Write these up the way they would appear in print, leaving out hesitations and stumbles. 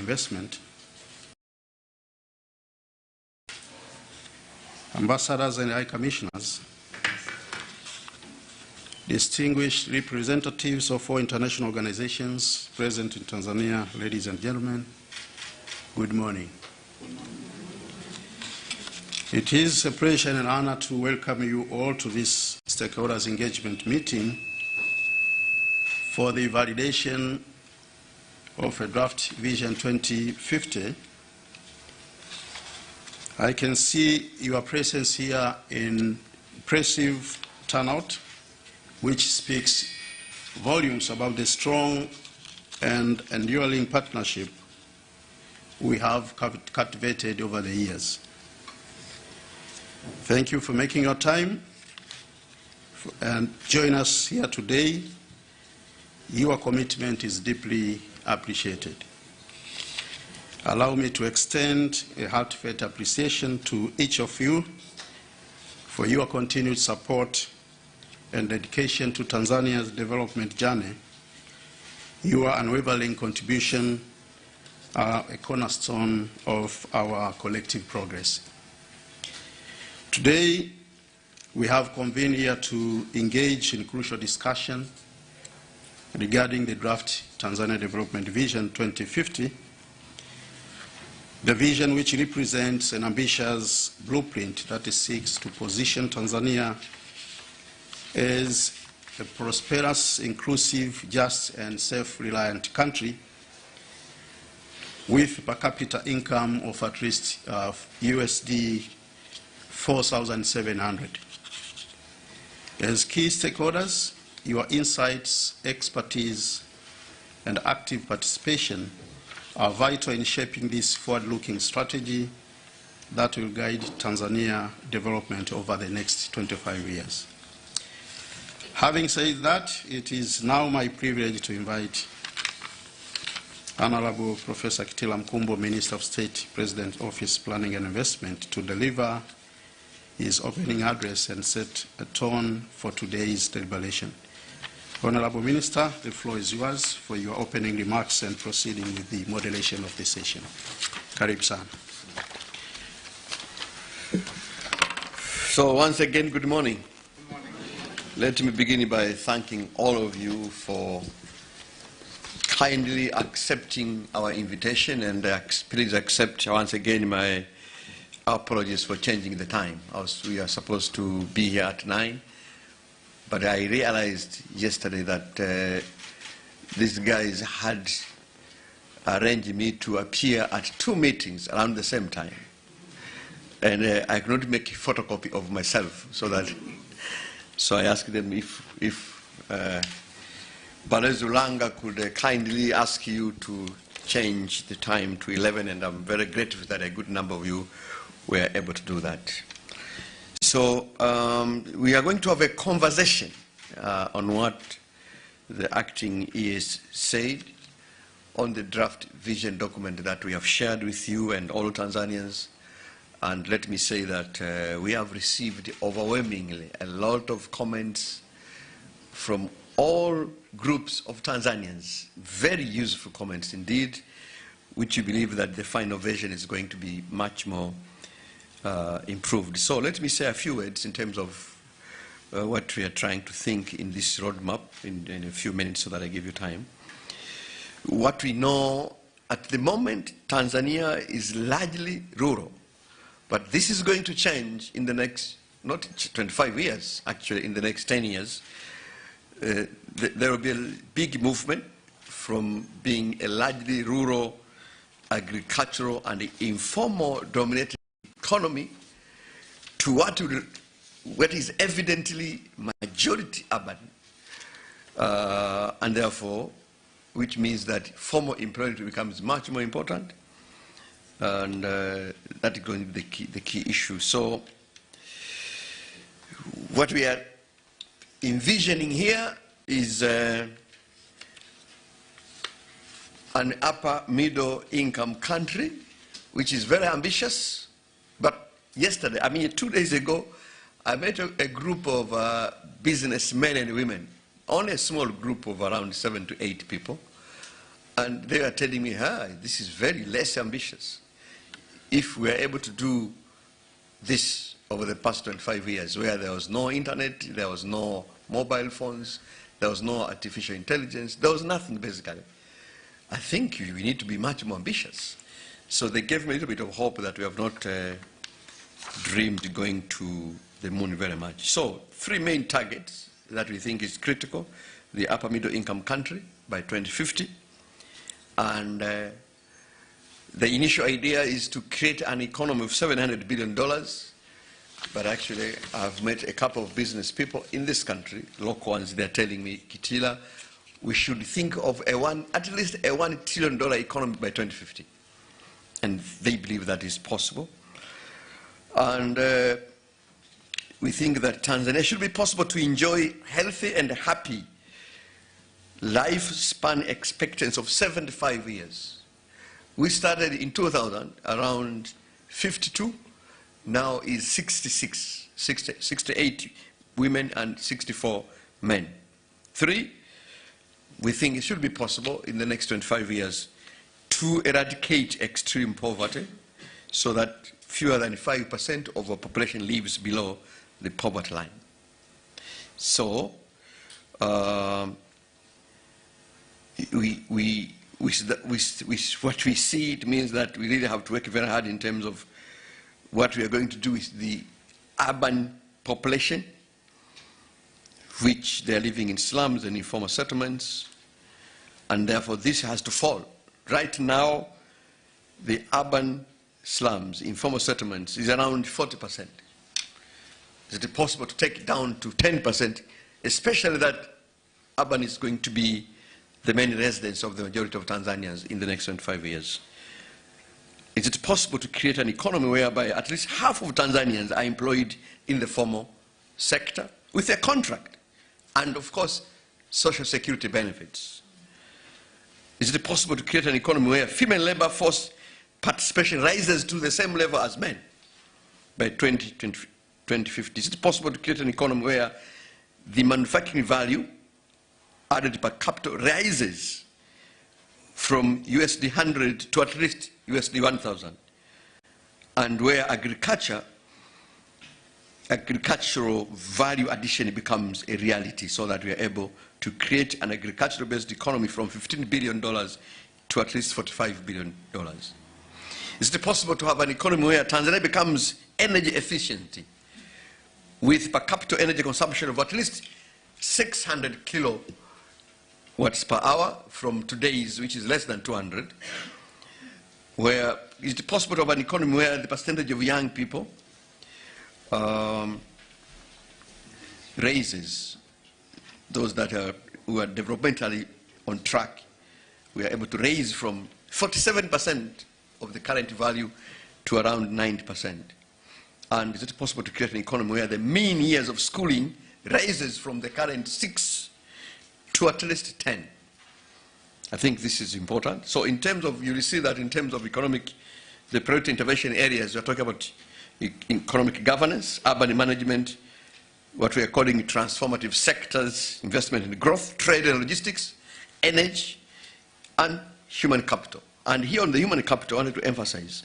Investment, ambassadors and high commissioners, distinguished representatives of all international organizations present in Tanzania, ladies and gentlemen, good morning. It is a pleasure and an honor to welcome you all to this stakeholders engagement meeting for the validation of a draft Vision 2050. I can see your presence here in impressive turnout, which speaks volumes about the strong and enduring partnership we have cultivated over the years. Thank you for making your time and join us here today. Your commitment is deeply appreciated. Allow me to extend a heartfelt appreciation to each of you for your continued support and dedication to Tanzania's development journey. Your unwavering contribution are a cornerstone of our collective progress. Today, we have convened here to engage in crucial discussion regarding the draft Tanzania Development Vision 2050, the vision which represents an ambitious blueprint that seeks to position Tanzania as a prosperous, inclusive, just, and self-reliant country with per capita income of at least USD 4,700. As key stakeholders, your insights, expertise, and active participation are vital in shaping this forward-looking strategy that will guide Tanzania development over the next 25 years. Having said that, it is now my privilege to invite Honorable Professor Kitila Mkumbo, Minister of State, President, Office, Planning and Investment, to deliver his opening address and set a tone for today's deliberation. Honorable Minister, the floor is yours for your opening remarks and proceeding with the moderation of the session. Karibu sana. So once again, good morning. Good morning. Let me begin by thanking all of you for kindly accepting our invitation, and please accept once again my apologies for changing the time. We are supposed to be here at 9, but I realized yesterday that these guys had arranged me to appear at 2 meetings around the same time, and I could not make a photocopy of myself, so I asked them if Balozi Ulanga could kindly ask you to change the time to 11, and I'm very grateful that a good number of you were able to do that. So we are going to have a conversation on what the acting ES said on the draft vision document that we have shared with you and all Tanzanians. And let me say that we have received overwhelmingly a lot of comments from all groups of Tanzanians, very useful comments indeed, which we believe that the final version is going to be much more improved. So let me say a few words in terms of what we are trying to think in this roadmap in a few minutes so that I give you time. What we know at the moment, Tanzania is largely rural, but this is going to change in the next, not 25 years, actually in the next 10 years. There will be a big movement from being a largely rural, agricultural, and informal dominated economy to what is evidently majority urban, and therefore, which means that formal employment becomes much more important, and that is going to be the key issue. So, what we are envisioning here is an upper middle income country, which is very ambitious. But yesterday, 2 days ago, I met a group of businessmen and women, only a small group of around 7 to 8 people. And they are telling me, this is very less ambitious. If we are able to do this over the past 25 years, where there was no internet, there was no mobile phones, there was no artificial intelligence, there was nothing basically, I think we need to be much more ambitious. So they gave me a little bit of hope that we have not dreamed going to the moon very much. So 3 main targets that we think is critical: the upper middle income country by 2050. And the initial idea is to create an economy of $700 billion. But actually, I've met a couple of business people in this country, local ones. They're telling me, Kitila, we should think of at least a $1 trillion economy by 2050. And they believe that is possible. And we think that Tanzania should be possible to enjoy healthy and happy lifespan expectancy of 75 years. We started in 2000 around 52, now is 68 women and 64 men. 3, we think it should be possible in the next 25 years to eradicate extreme poverty so that fewer than 5% of our population lives below the poverty line. So, what we see, it means that we really have to work very hard in terms of what we are going to do with the urban population, which they are living in slums and informal settlements, and therefore this has to fall. Right now, the urban slums, informal settlements, is around 40%. Is it possible to take it down to 10%, especially that urban is going to be the main residence of the majority of Tanzanians in the next 25 years? Is it possible to create an economy whereby at least half of Tanzanians are employed in the formal sector with a contract and, of course, social security benefits? Is it possible to create an economy where female labor force participation rises to the same level as men by 2050? Is it possible to create an economy where the manufacturing value added per capita rises from USD 100 to at least USD 1,000, and where agricultural value addition becomes a reality, so that we are able to create an agricultural-based economy from $15 billion to at least $45 billion? Is it possible to have an economy where Tanzania becomes energy efficient with per capita energy consumption of at least 600 kilowatts per hour from today's, which is less than 200? Where is it possible to have an economy where the percentage of young people raises, those who are developmentally on track? We are able to raise from 47% of the current value to around 90%. And is it possible to create an economy where the mean years of schooling rises from the current 6 to at least 10? I think this is important. So in terms of, you will see that in terms of the priority intervention areas, we are talking about economic governance, urban management, what we are calling transformative sectors, investment in growth, trade and logistics, energy, and human capital. And here on the human capital, I wanted to emphasize,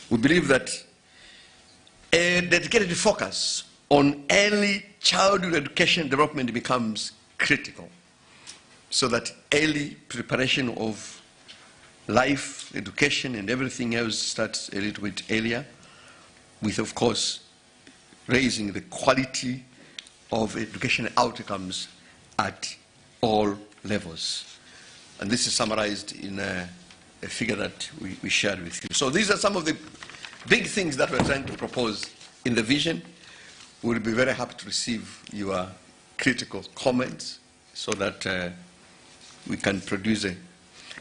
we believe that a dedicated focus on early childhood education development becomes critical, so that early preparation of life, education, and everything else starts a little bit earlier, with, of course, raising the quality of education outcomes at all levels. And this is summarized in a figure that we shared with you. So these are some of the big things that we're trying to propose in the vision. We'll be very happy to receive your critical comments so that we can produce a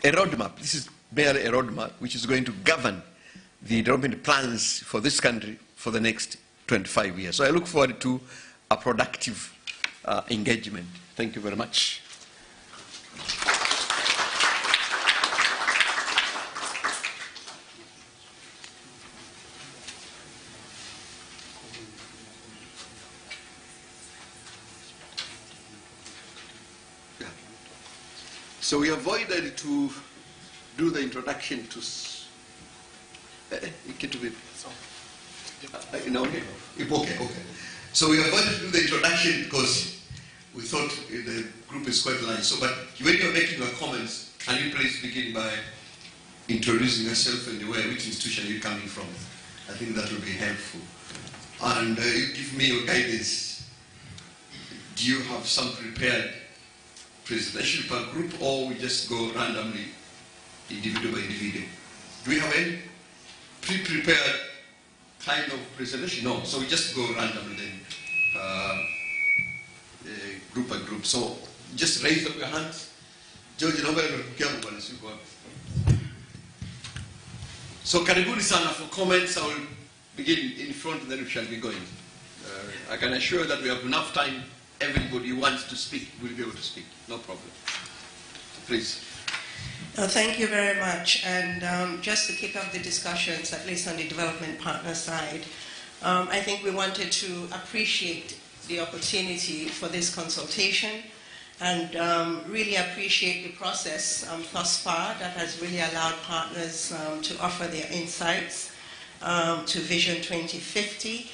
roadmap. This is merely a roadmap which is going to govern the development plans for this country for the next 25 years. So I look forward to a productive engagement. Thank you very much. So we avoided to do the introduction to... Okay. So we are going to do the introduction because we thought the group is quite large. So, but when you are making your comments, can you please begin by introducing yourself and which institution you're coming from? I think that will be helpful. And you give me your guidance. Do you have some prepared presentation per group, or we just go randomly, individual by individual? Do we have any pre-prepared kind of presentation? No, so we just go randomly then, group by group. So just raise up your hands. George, so karibuni sana for comments. I will begin in front and then we shall be going. I can assure that we have enough time. Everybody who wants to speak will be able to speak. No problem. Please. Thank you very much. And just to kick off the discussions, at least on the development partner side, I think we wanted to appreciate the opportunity for this consultation and really appreciate the process thus far that has really allowed partners to offer their insights to Vision 2050.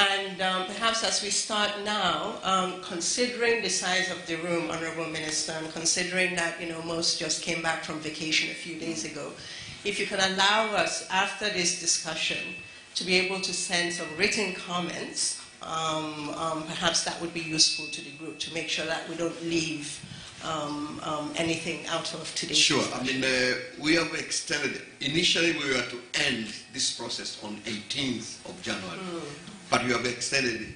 And perhaps as we start now, considering the size of the room, Honorable Minister, and considering that most just came back from vacation a few days ago, if you can allow us after this discussion to be able to send some written comments, perhaps that would be useful to the group to make sure that we don't leave anything out of today's Sure. discussion. I mean, we have extended. Initially, we were to end this process on 18th of January. But we have extended it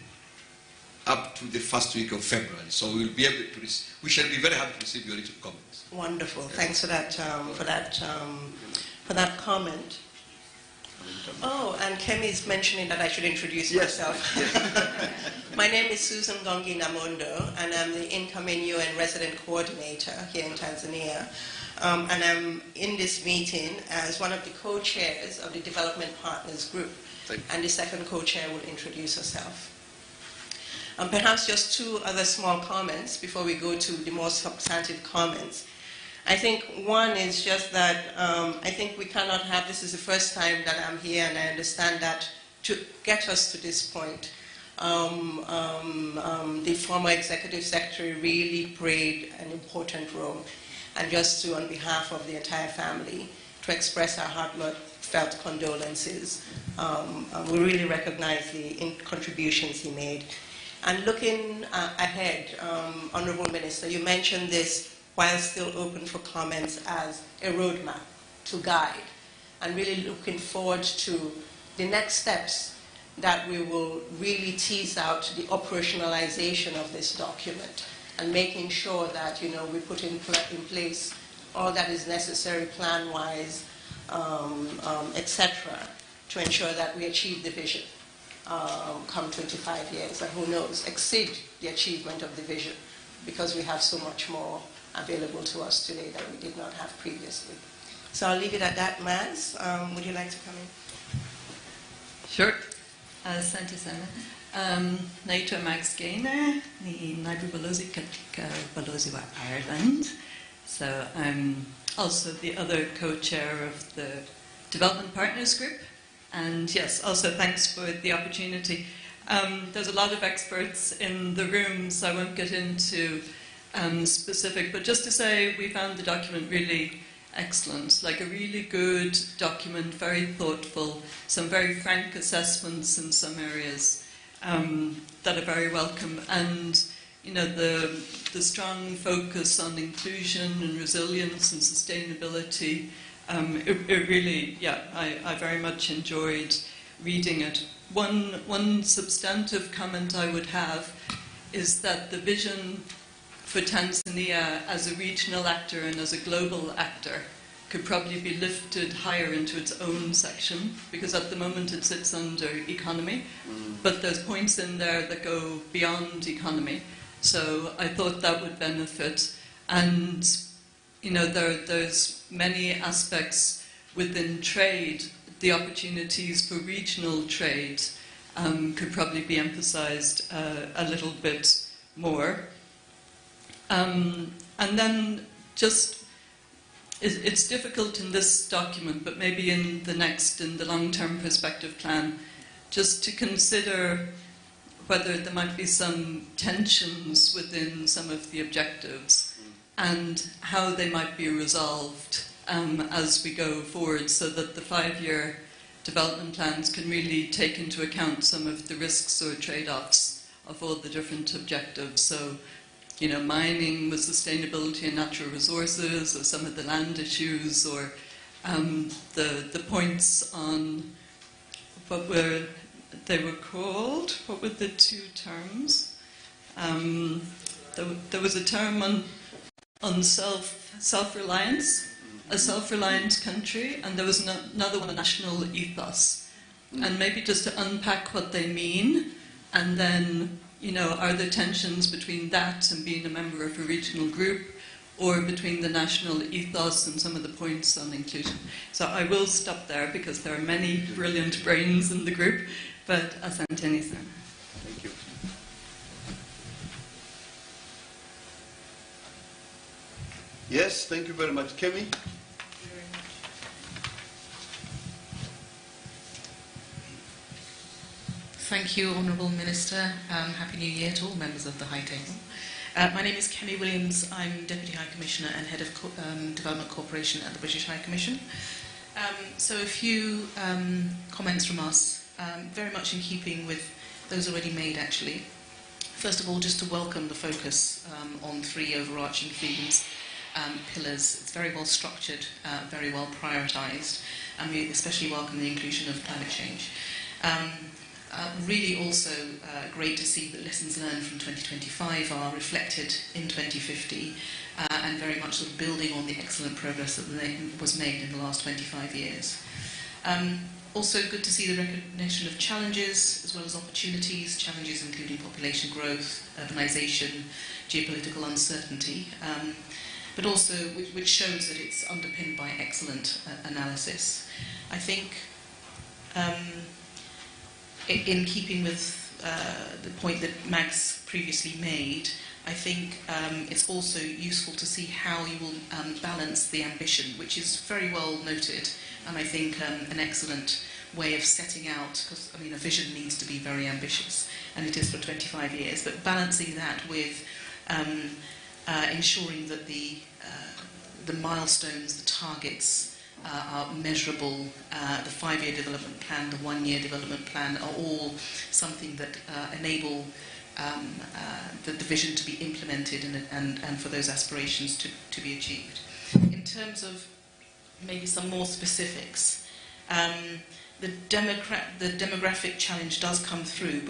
up to the first week of February. So we'll be able to we shall be very happy to receive your written comments. Wonderful. Thanks for that comment. Oh, and Kemi is mentioning that I should introduce myself. My name is Susan Gongi Namondo, and I'm the incoming UN resident coordinator here in Tanzania. And I'm in this meeting as one of the co-chairs of the Development Partners Group. And the second co-chair will introduce herself. Perhaps just two other small comments before we go to the more substantive comments. I think one is just that I think we cannot have, this is the first time that I'm here, and I understand that to get us to this point, the former executive secretary really played an important role. And just to, on behalf of the entire family, to express our heartfelt condolences. We really recognize the contributions he made. And looking ahead, Honorable Minister, you mentioned this while still open for comments as a roadmap to guide, and really looking forward to the next steps that we will really tease out the operationalization of this document and making sure that we put in place all that is necessary plan-wise, etc., to ensure that we achieve the vision come 25 years, and who knows, exceed the achievement of the vision, because we have so much more available to us today that we did not have previously. So I'll leave it at that, Maz. Would you like to come in? Sure. Asante sana. Naitwa Max Gaynor, ni naibu balozi katika balozi wa Ireland. So I'm also the other co-chair of the Development Partners Group. And yes, also thanks for the opportunity. There's a lot of experts in the room, so I won't get into specific, but just to say we found the document really excellent, like a really good document, very thoughtful, some very frank assessments in some areas that are very welcome, and the strong focus on inclusion and resilience and sustainability. It really, I very much enjoyed reading it. One substantive comment I would have is that the vision for Tanzania as a regional actor and as a global actor could probably be lifted higher into its own section, because at the moment it sits under economy, but there's points in there that go beyond economy. So I thought that would benefit. And there's many aspects within trade. The opportunities for regional trade could probably be emphasized a little bit more. And then just it's difficult in this document, but maybe in the next, in the long-term perspective plan, just to consider whether there might be some tensions within some of the objectives and how they might be resolved as we go forward, so that the 5-year development plans can really take into account some of the risks or trade-offs of all the different objectives. So, you know, mining with sustainability and natural resources, or some of the land issues, or the points on what they were called. What were the 2 terms? There was a term on self-reliance, a self-reliant country, and there was another one, a national ethos. And maybe just to unpack what they mean, and then, you know, are there tensions between that and being a member of a regional group, or between the national ethos and some of the points on inclusion? So I will stop there because there are many brilliant brains in the group, but asante-san. Thank you. Yes, thank you very much. Kemi? Thank you, Honourable Minister. Happy New Year to all members of the High Table. My name is Kemi Williams. I'm Deputy High Commissioner and Head of Development Cooperation at the British High Commission. So a few comments from us, very much in keeping with those already made, actually. First of all, just to welcome the focus on 3 overarching themes, pillars. It's very well structured, very well prioritised, and we especially welcome the inclusion of climate change. Really also great to see that lessons learned from 2025 are reflected in 2050 and very much sort of building on the excellent progress that was made in the last 25 years. Also good to see the recognition of challenges as well as opportunities, challenges including population growth, urbanisation, geopolitical uncertainty, but also which shows that it's underpinned by excellent analysis. I think in keeping with the point that Mags previously made, I think it's also useful to see how you will balance the ambition, which is very well noted, and I think an excellent way of setting out, because I mean a vision needs to be very ambitious, and it is for 25 years, but balancing that with ensuring that the milestones, the targets, are measurable. The 5-year development plan, the 1-year development plan are all something that enable the vision to be implemented and for those aspirations to be achieved. In terms of maybe some more specifics, the demographic challenge does come through,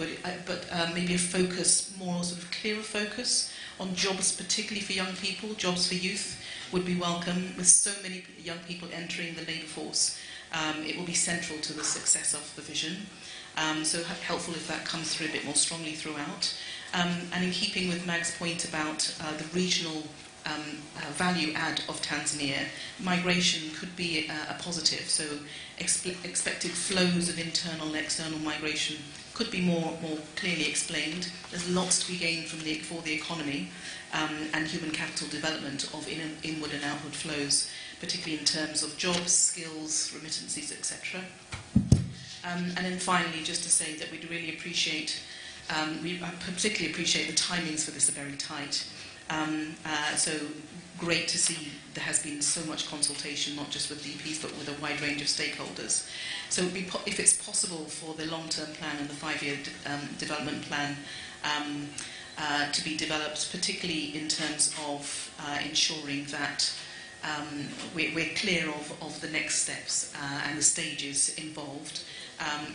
but maybe a focus, more sort of clearer focus on jobs, particularly for young people, jobs for youth, would be welcome. With so many young people entering the labour force, it will be central to the success of the vision. So helpful if that comes through a bit more strongly throughout. And in keeping with Mag's point about the regional value add of Tanzania, migration could be a positive. So expected flows of internal and external migration could be more clearly explained. There's lots to be gained for the economy and human capital development of inward and outward flows, particularly in terms of jobs, skills, remittances, etc. And then finally, just to say that we'd really appreciate, we particularly appreciate the timings for this are very tight. So great to see there has been so much consultation, not just with DPs, but with a wide range of stakeholders. So if it's possible for the long-term plan and the 5-year development plan to be developed, particularly in terms of ensuring that we're clear of the next steps and the stages involved,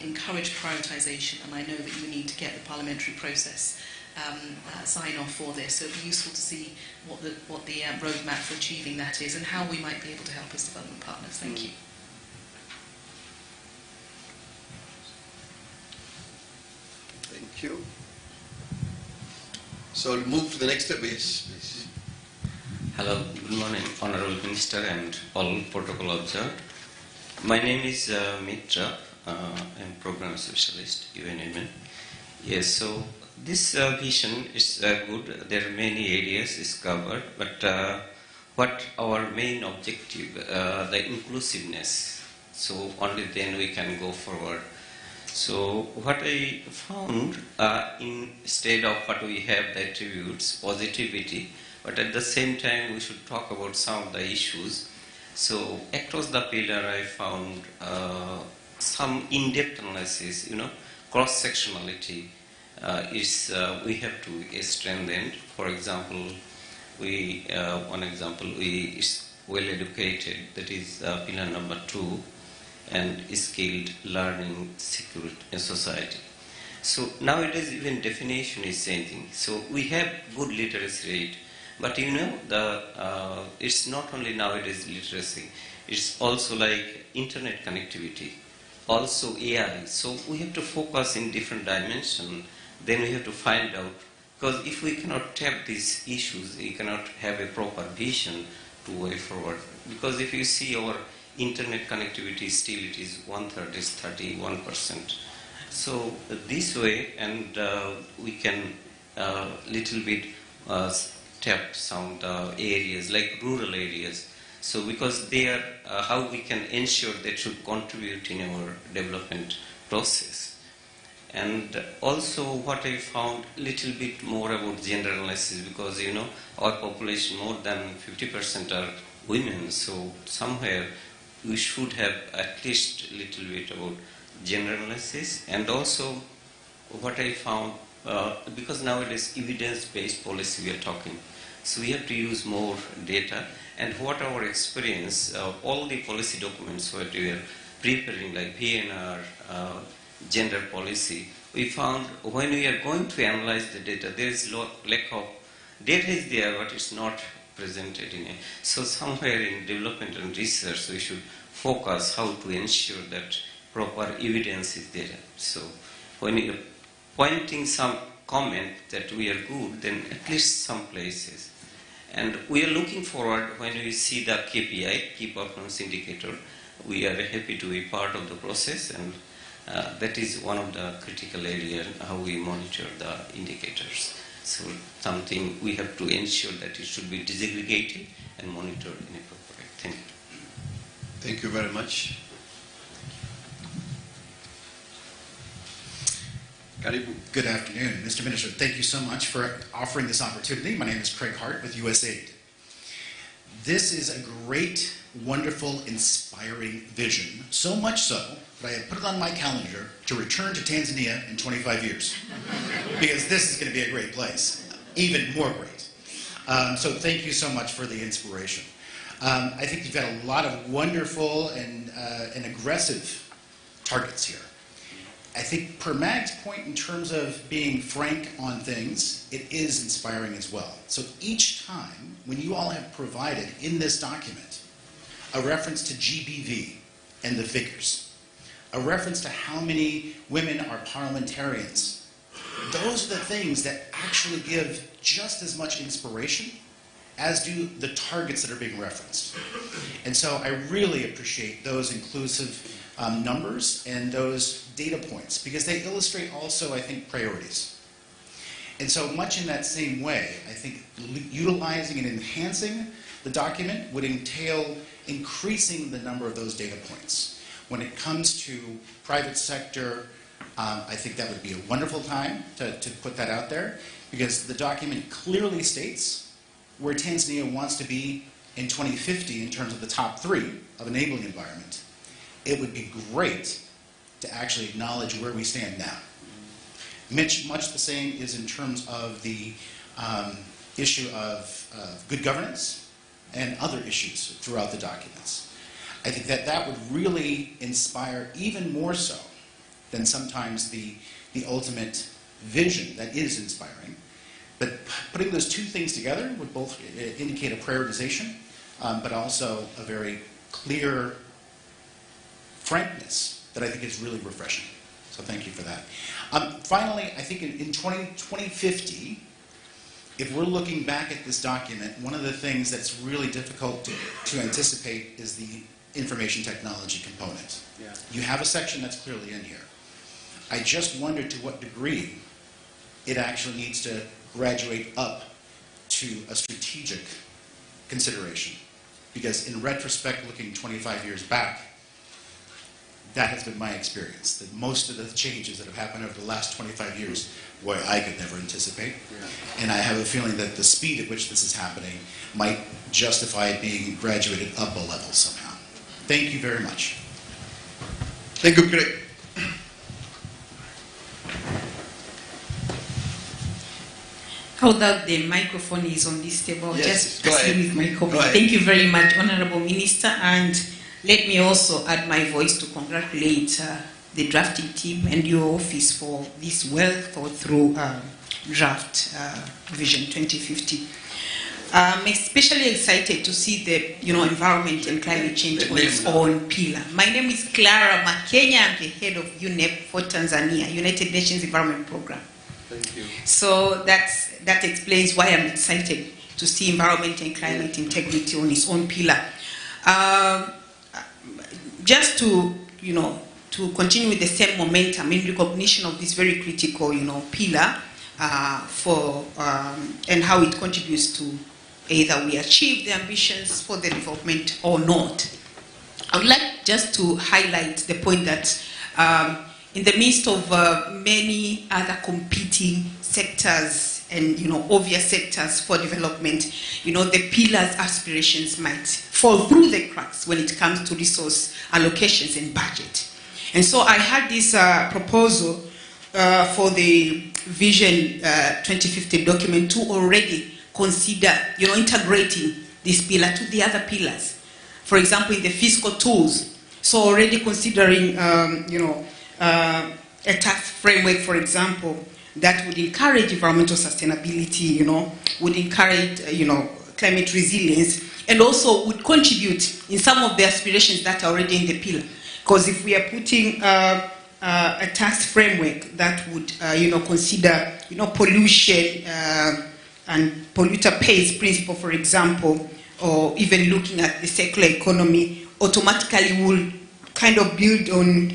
encourage prioritisation, and I know that you need to get the parliamentary process sign off for this, so it'd be useful to see what the roadmap for achieving that is and how we might be able to help as development partners. Thank you. Thank you. So we'll move to the next step, please. Hello, good morning, Honourable Minister and all protocol observed. My name is Mitra. I'm Program Specialist, UN Women. Yes, so this vision is good. There are many areas is covered, but what our main objective, the inclusiveness. So only then we can go forward. So what I found, instead of what we have, the attributes, positivity, but at the same time we should talk about some of the issues. So across the pillar I found some in-depth analysis, cross-sectionality is we have to strengthen. For example, one example, we is well educated, that is pillar number 2, and skilled learning, security in society. So nowadays even definition is changing. So we have good literacy rate, but it's not only nowadays literacy, it's also like internet connectivity, also AI. So we have to focus in different dimensions, then we have to find out, because if we cannot tap these issues, we cannot have a proper vision to way forward. Because if you see our internet connectivity, still it is 1/3, is 31%. So this way, and we can little bit tap some of the areas, like rural areas. So because they are, how we can ensure that should contribute in our development process. And also what I found little bit more about gender analysis, because our population more than 50% are women, so somewhere we should have at least a little bit about gender analysis. And also what I found, because nowadays evidence-based policy we are talking, so we have to use more data. And what our experience, all the policy documents what we are preparing, like PNR, gender policy, we found when we are going to analyze the data, there is lack of, data is there, but it's not presented in it. So somewhere in development and research, we should focus how to ensure that proper evidence is there. So when we are pointing some comment that we are good, then at least some places. And we are looking forward when we see the KPI, key performance indicator. We are happy to be part of the process, and that is one of the critical areas, how we monitor the indicators. So something we have to ensure that it should be disaggregated and monitored in a proper way. Thank you. Thank you very much. Karibu. Good afternoon, Mr. Minister. Thank you so much for offering this opportunity. My name is Craig Hart with USAID. This is a great, wonderful, inspiring vision, so much so that I have put it on my calendar to return to Tanzania in 25 years, because this is going to be a great place, even more great. So thank you so much for the inspiration. I think you've got a lot of wonderful and aggressive targets here. I think per Mag's point in terms of being frank on things, it is inspiring as well. So each time when you all have provided in this document a reference to GBV and the figures, a reference to how many women are parliamentarians, those are the things that actually give just as much inspiration as do the targets that are being referenced. And so I really appreciate those inclusive numbers and those data points, because they illustrate also, I think, priorities. And so much in that same way, I think utilizing and enhancing the document would entail increasing the number of those data points. When it comes to private sector, I think that would be a wonderful time to put that out there, because the document clearly states where Tanzania wants to be in 2050 in terms of the top 3 of enabling environment. It would be great to actually acknowledge where we stand now. Much the same is in terms of the issue of good governance and other issues throughout the documents. I think that would really inspire even more so than sometimes the ultimate vision that is inspiring. But putting those two things together would both indicate a prioritization, but also a very clear frankness that I think is really refreshing. So thank you for that. Finally, I think in 2050, if we're looking back at this document, one of the things that's really difficult to anticipate is the information technology component. Yeah. You have a section that's clearly in here. I just wonder to what degree it actually needs to graduate up to a strategic consideration. Because in retrospect, looking 25 years back, that has been my experience, that most of the changes that have happened over the last 25 years, boy, I could never anticipate. Yeah. And I have a feeling that the speed at which this is happening might justify it being graduated up a level somehow. Thank you very much. Thank you, Craig. How that the microphone is on this table, Yes, just proceed with my comment. Go Thank you very much, Honorable Minister, and let me also add my voice to congratulate the drafting team and your office for this well thought through draft Vision 2050. I'm especially excited to see the environment and climate change on its own pillar. My name is Clara Makenya. I'm the head of UNEP for Tanzania, United Nations Environment Program. Thank you. So that explains why I'm excited to see environment and climate integrity on its own pillar. Just to continue with the same momentum in recognition of this very critical pillar and how it contributes to either we achieve the ambitions for the development or not. I would like just to highlight the point that in the midst of many other competing sectors and obvious sectors for development, the pillars aspirations might fall through the cracks when it comes to resource allocations and budget. And so I had this proposal for the Vision 2050 document to already consider integrating this pillar to the other pillars. For example, in the fiscal tools, so already considering a tax framework, for example, that would encourage environmental sustainability, would encourage, climate resilience, and also would contribute in some of the aspirations that are already in the pillar. Because if we are putting a tax framework that would, consider, pollution and polluter pays principle, for example, or even looking at the circular economy, automatically will kind of build on,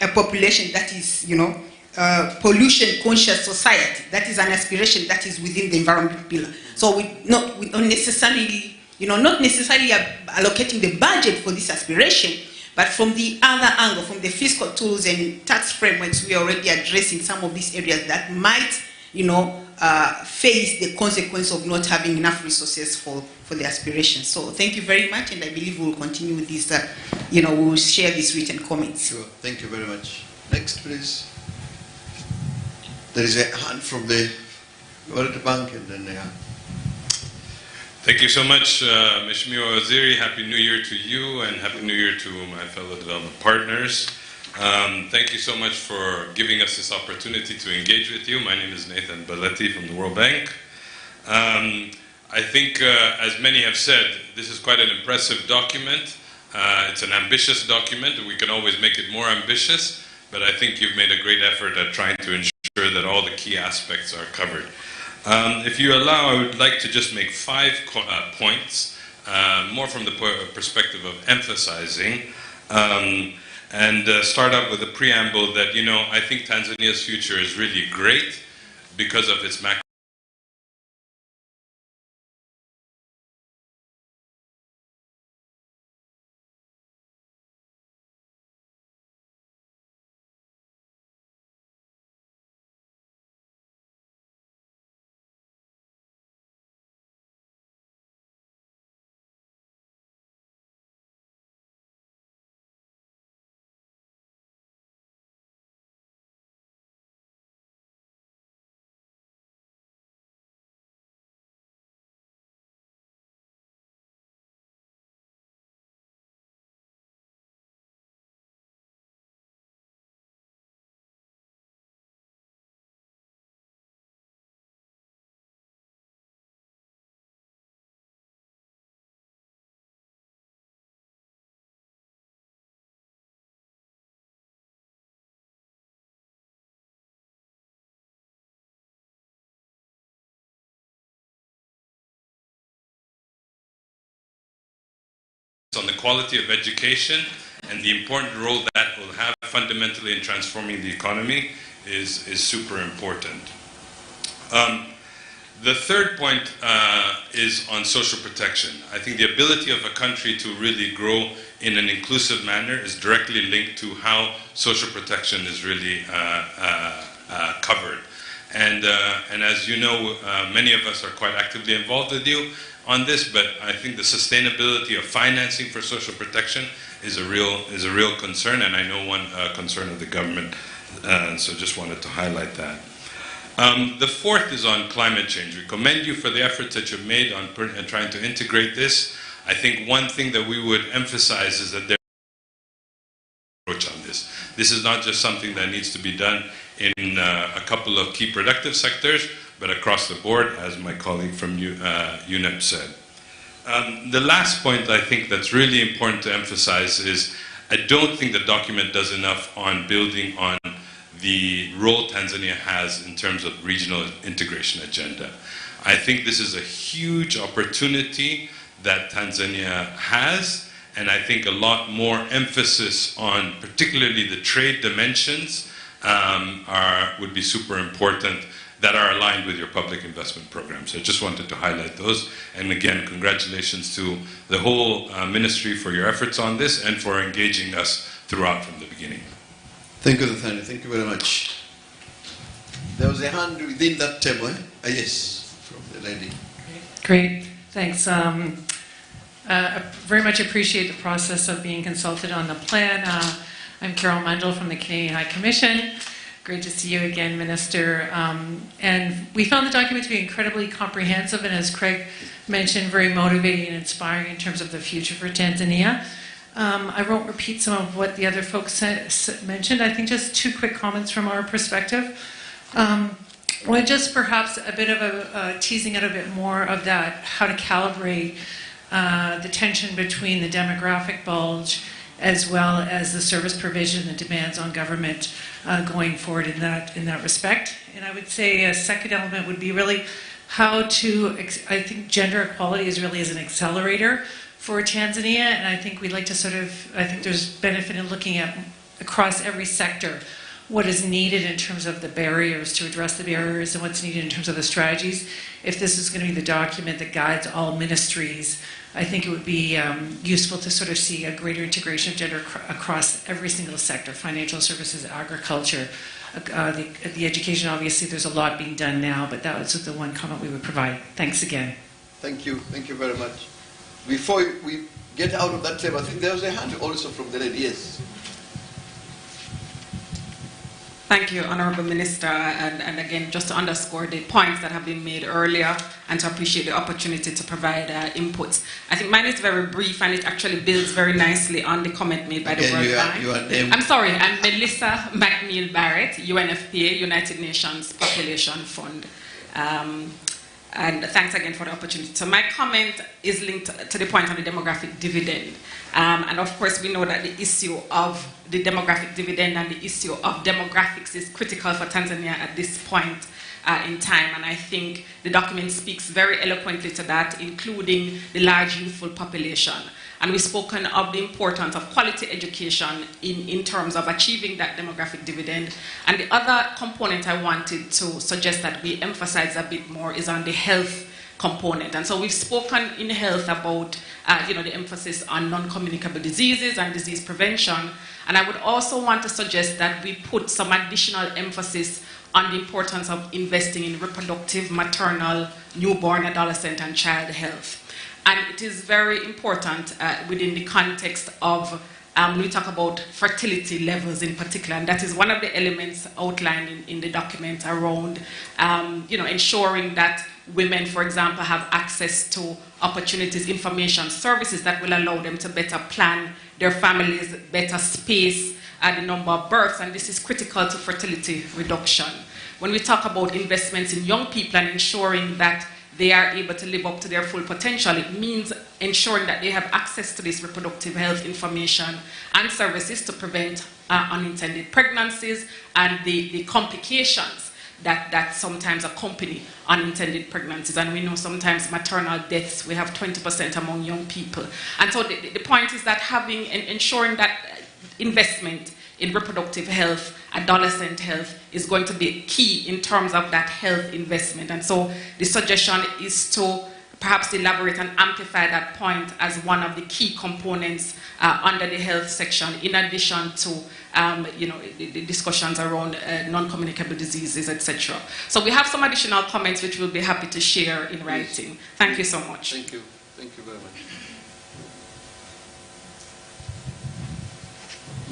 a population that is, pollution-conscious society. That is an aspiration that is within the environment pillar. So we don't necessarily, not necessarily allocating the budget for this aspiration, but from the other angle, from the fiscal tools and tax frameworks, we are already addressing some of these areas that might, face the consequence of not having enough resources for the aspirations. So thank you very much, and I believe we will continue with this, we will share these written comments. Sure, thank you very much. Next, please. There is a hand from the World Bank, and then Thank you so much, Mheshimiwa Waziri. Happy New Year to you, and Happy New Year to my fellow development partners. Thank you so much for giving us this opportunity to engage with you. My name is Nathan Baletti from the World Bank. I think, as many have said, this is quite an impressive document. It's an ambitious document, and we can always make it more ambitious, but I think you've made a great effort at trying to ensure that all the key aspects are covered. If you allow, I would like to just make 5 points, more from the perspective of emphasizing, and start out with a preamble that, I think Tanzania's future is really great because of its macro. On the quality of education and the important role that will have fundamentally in transforming the economy is super important. The third point is on social protection. I think the ability of a country to really grow in an inclusive manner is directly linked to how social protection is really covered. And as you know, many of us are quite actively involved with you on this, but I think the sustainability of financing for social protection is a real concern, and I know one concern of the government, so just wanted to highlight that. The fourth is on climate change. We commend you for the efforts that you've made on trying to integrate this. I think one thing that we would emphasize is that there is an approach on this. This is not just something that needs to be done in a couple of key productive sectors, but across the board, as my colleague from UNEP said. The last point I think that's really important to emphasize is I don't think the document does enough on building on the role Tanzania has in terms of regional integration agenda. I think this is a huge opportunity that Tanzania has, and I think a lot more emphasis on particularly the trade dimensions would be super important, that are aligned with your public investment program. So I just wanted to highlight those. And again, congratulations to the whole ministry for your efforts on this and for engaging us throughout from the beginning. Thank you, Nathaniel. Thank you very much. There was a hand within that table, eh? Yes, from the lady. Great, thanks. Very much appreciate the process of being consulted on the plan. I'm Carol Mundell from the Canadian High Commission. Great to see you again, Minister. And we found the document to be incredibly comprehensive and, as Craig mentioned, very motivating and inspiring in terms of the future for Tanzania. I won't repeat some of what the other folks mentioned. I think just two quick comments from our perspective. One, just perhaps a bit of teasing out a bit more of that, how to calibrate the tension between the demographic bulge as well as the service provision and demands on government going forward in that respect. And I would say a second element would be really how to, I think gender equality is really as an accelerator for Tanzania, and I think we'd like to I think there's benefit in looking at across every sector what is needed in terms of the barriers, to address the barriers, and what's needed in terms of the strategies. If this is going to be the document that guides all ministries, I think it would be useful to sort of see a greater integration of gender across every single sector: financial services, agriculture, the education. Obviously, there's a lot being done now, but that was the one comment we would provide. Thanks again. Thank you very much. Before we get out of that table, I think there was a hand also from the lady. Yes. Thank you, Honourable Minister, and again, just to underscore the points that have been made earlier and to appreciate the opportunity to provide inputs. I think mine is very brief and it actually builds very nicely on the comment made by the World Bank. I'm sorry, I'm Melissa McNeil Barrett, UNFPA, United Nations Population Fund. And thanks again for the opportunity. So my comment is linked to the point on the demographic dividend. And of course, we know that the issue of the demographic dividend and the issue of demographics is critical for Tanzania at this point in time. And I think the document speaks very eloquently to that, including the large youthful population. And we've spoken of the importance of quality education in terms of achieving that demographic dividend. And the other component I wanted to suggest that we emphasize a bit more is on the health component. And so we've spoken in health about the emphasis on non-communicable diseases and disease prevention. And I would also want to suggest that we put some additional emphasis on the importance of investing in reproductive, maternal, newborn, adolescent, and child health. And it is very important within the context of when we talk about fertility levels in particular, and that is one of the elements outlined in the document around ensuring that women, for example, have access to opportunities, information, services that will allow them to better plan their families, better space the number of births, and this is critical to fertility reduction. When we talk about investments in young people and ensuring that they are able to live up to their full potential, it means ensuring that they have access to this reproductive health information and services to prevent unintended pregnancies and the complications that sometimes accompany unintended pregnancies. And we know sometimes maternal deaths, we have 20% among young people. And so the point is that ensuring that investment in reproductive health, adolescent health, is going to be key in terms of that health investment. And so the suggestion is to perhaps elaborate and amplify that point as one of the key components under the health section, in addition to the discussions around non-communicable diseases, etc. So we have some additional comments which we'll be happy to share in writing. Thank you so much. Thank you. Thank you very much.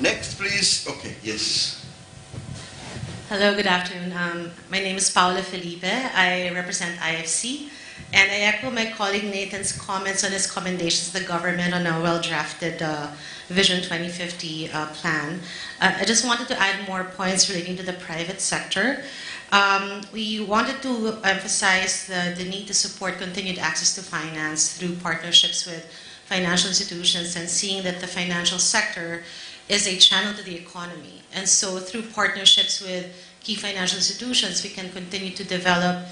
Next, please. Okay, yes. Hello, good afternoon. My name is Paula Felipe. I represent IFC. And I echo my colleague Nathan's comments on his commendations to the government on a well-drafted Vision 2050 plan. I just wanted to add more points relating to the private sector. We wanted to emphasize the need to support continued access to finance through partnerships with financial institutions, and seeing that the financial sector is a channel to the economy. And so through partnerships with key financial institutions, we can continue to develop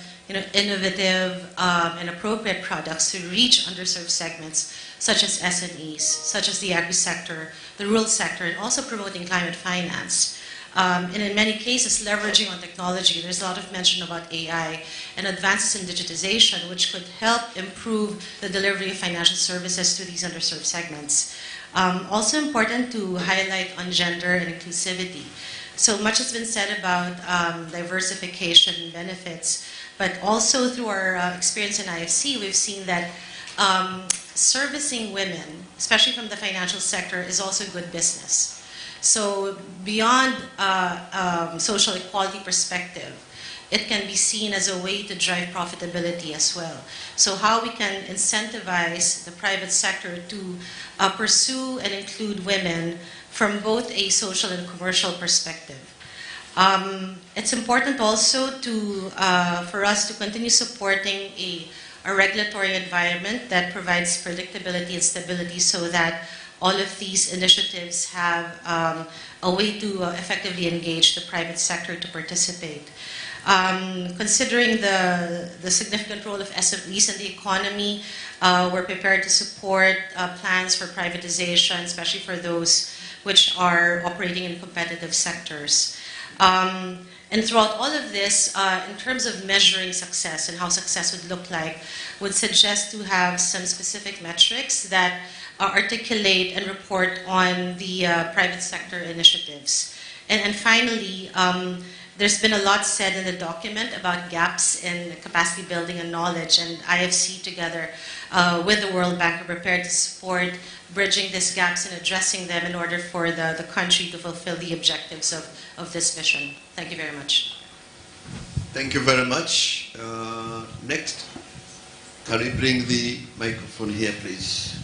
innovative and appropriate products to reach underserved segments such as SMEs, such as the agri-sector, the rural sector, and also promoting climate finance. And in many cases, leveraging on technology. There's a lot of mention about AI and advances in digitization, which could help improve the delivery of financial services to these underserved segments. Also important to highlight on gender and inclusivity. So much has been said about diversification benefits, but also through our experience in IFC, we've seen that servicing women, especially from the financial sector, is also good business. So beyond social equality perspective, it can be seen as a way to drive profitability as well. So how we can incentivize the private sector to pursue and include women from both a social and commercial perspective. It's important also for us to continue supporting a regulatory environment that provides predictability and stability, so that all of these initiatives have a way to effectively engage the private sector to participate. Considering the significant role of SMEs in the economy, we're prepared to support plans for privatization, especially for those which are operating in competitive sectors. And throughout all of this, in terms of measuring success and how success would look like, would suggest to have some specific metrics that articulate and report on the private sector initiatives. And finally, there's been a lot said in the document about gaps in capacity building and knowledge, and IFC together with the World Bank are prepared to support bridging these gaps and addressing them in order for the country to fulfill the objectives of this mission. Thank you very much. Thank you very much. Next, can we bring the microphone here, please?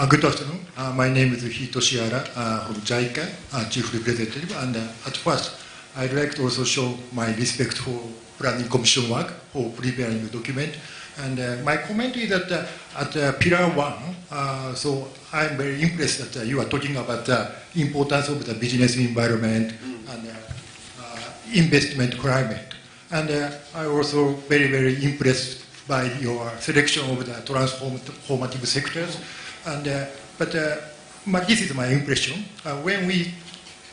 Good afternoon. My name is Hitoshi Ara from JICA, Chief Representative. And at first, I'd like to also show my respect for Planning Commission work for preparing the document. And my comment is that at Pillar 1, so I'm very impressed that you are talking about the importance of the business environment and investment climate. And I'm also very, very impressed by your selection of the transformative sectors. And, but this is my impression. When we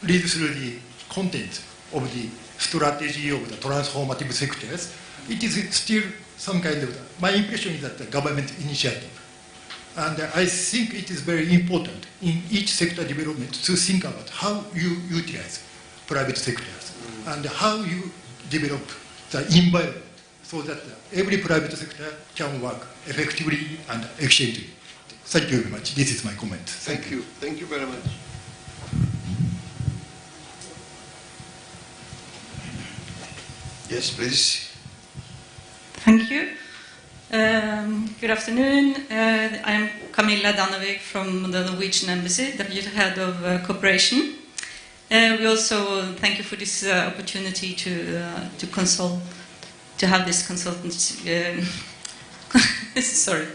read through the content of the strategy of the transformative sectors, it is still some kind of, my impression is that the government initiative. And I think it is very important in each sector development to think about how you utilize private sectors and how you develop the environment so that every private sector can work effectively and efficiently. Thank you very much. This is my comment. Thank you. Thank you very much. Yes, please. Thank you. Good afternoon. I'm Camilla Dannevik from the Norwegian Embassy, Deputy Head of Cooperation. We also thank you for this opportunity to consult, to have this consultancy. Sorry.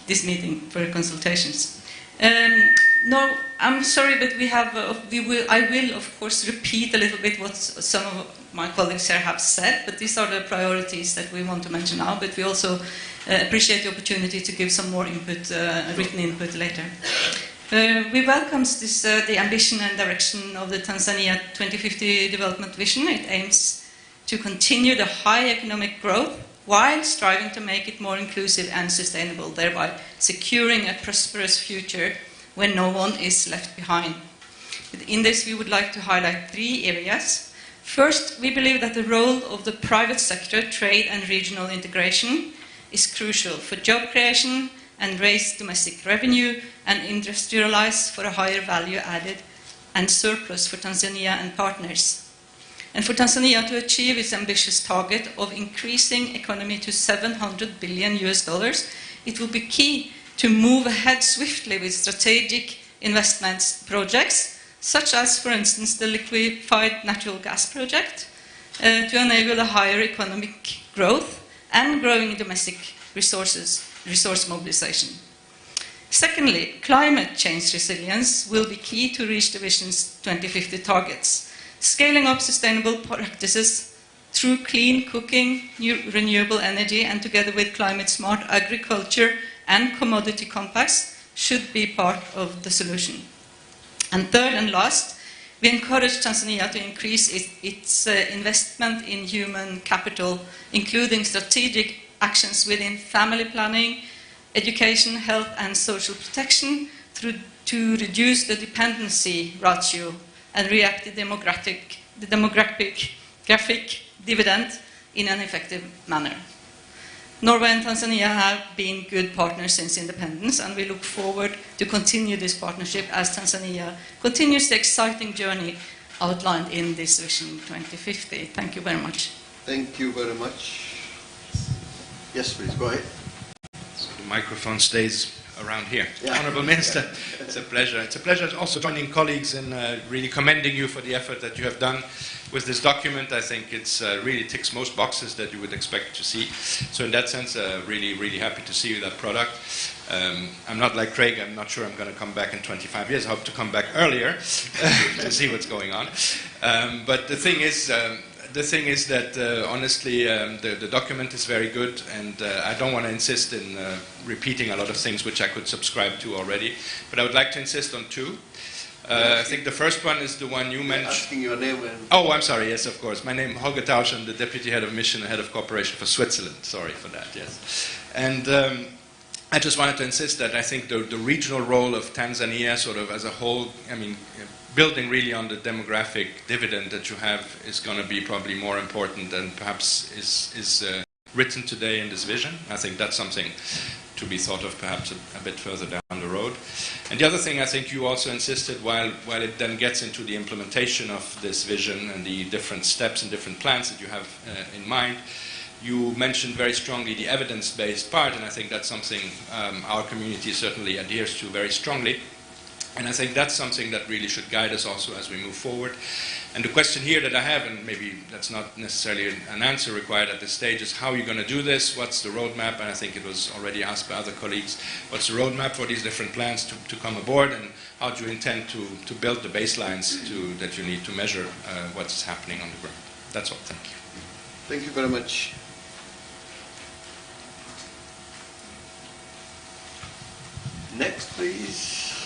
This meeting for consultations. No, I'm sorry, but I will of course repeat a little bit what some of my colleagues here have said, but these are the priorities that we want to mention now, but we also appreciate the opportunity to give some more input, written input later. We welcome the ambition and direction of the Tanzania 2050 development vision. It aims to continue the high economic growth while striving to make it more inclusive and sustainable, thereby securing a prosperous future when no one is left behind. In this, we would like to highlight 3 areas. First, we believe that the role of the private sector, trade and regional integration is crucial for job creation and raise domestic revenue and industrialize for a higher value added and surplus for Tanzania and partners. And for Tanzania to achieve its ambitious target of increasing economy to $700 billion, it will be key to move ahead swiftly with strategic investments projects, such as, for instance, the liquefied natural gas project, to enable a higher economic growth and growing domestic resource mobilization. Secondly, climate change resilience will be key to reach the vision's 2050 targets. Scaling up sustainable practices through clean cooking, renewable energy, and together with climate-smart agriculture and commodity compacts should be part of the solution. And third and last, we encourage Tanzania to increase its investment in human capital, including strategic actions within family planning, education, health and social protection to reduce the dependency ratio and react to the demographic dividend in an effective manner. Norway and Tanzania have been good partners since independence, and we look forward to continue this partnership as Tanzania continues the exciting journey outlined in this Vision 2050. Thank you very much. Thank you very much. Yes, please, go ahead. So the microphone stays around here. Yeah. Honourable Minister, it's a pleasure. It's a pleasure also joining colleagues in really commending you for the effort that you have done with this document. I think it's really ticks most boxes that you would expect to see. So in that sense, really, really happy to see that product. I'm not like Craig. I'm not sure I'm going to come back in 25 years. I hope to come back earlier to see what's going on. But the thing is that honestly, the document is very good, and I don't want to insist in repeating a lot of things which I could subscribe to already, but I would like to insist on 2. I think the first one is the one you mentioned. Asking your name. Oh, I'm sorry. Yes, of course. My name is Holger Tausch. I'm the Deputy Head of Mission and Head of Cooperation for Switzerland. Sorry for that, yes. And I just wanted to insist that I think the regional role of Tanzania sort of as a whole, I mean, building really on the demographic dividend that you have is going to be probably more important than perhaps is written today in this vision. I think that's something to be thought of perhaps a bit further down the road. And the other thing I think you also insisted, while it then gets into the implementation of this vision and the different steps and different plans that you have in mind, you mentioned very strongly the evidence-based part, and I think that's something our community certainly adheres to very strongly. And I think that's something that really should guide us also as we move forward. And the question here that I have, and maybe that's not necessarily an answer required at this stage, is how are you going to do this? What's the roadmap? And I think it was already asked by other colleagues. What's the roadmap for these different plans to come aboard? And how do you intend to build the baselines that you need to measure what's happening on the ground? That's all. Thank you. Thank you very much. Next, please.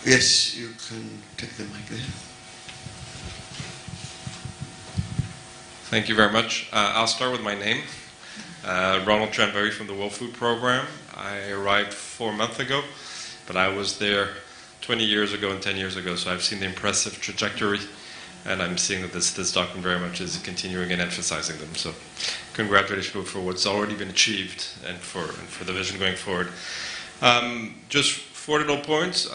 Yes, you can take the mic there. Thank you very much. I'll start with my name. Ronald Tranberry from the World Food Program. I arrived 4 months ago, but I was there 20 years ago and 10 years ago, so I've seen the impressive trajectory, and I'm seeing that this document very much is continuing and emphasizing them. So congratulations for what's already been achieved and for the vision going forward. Just 4 little points.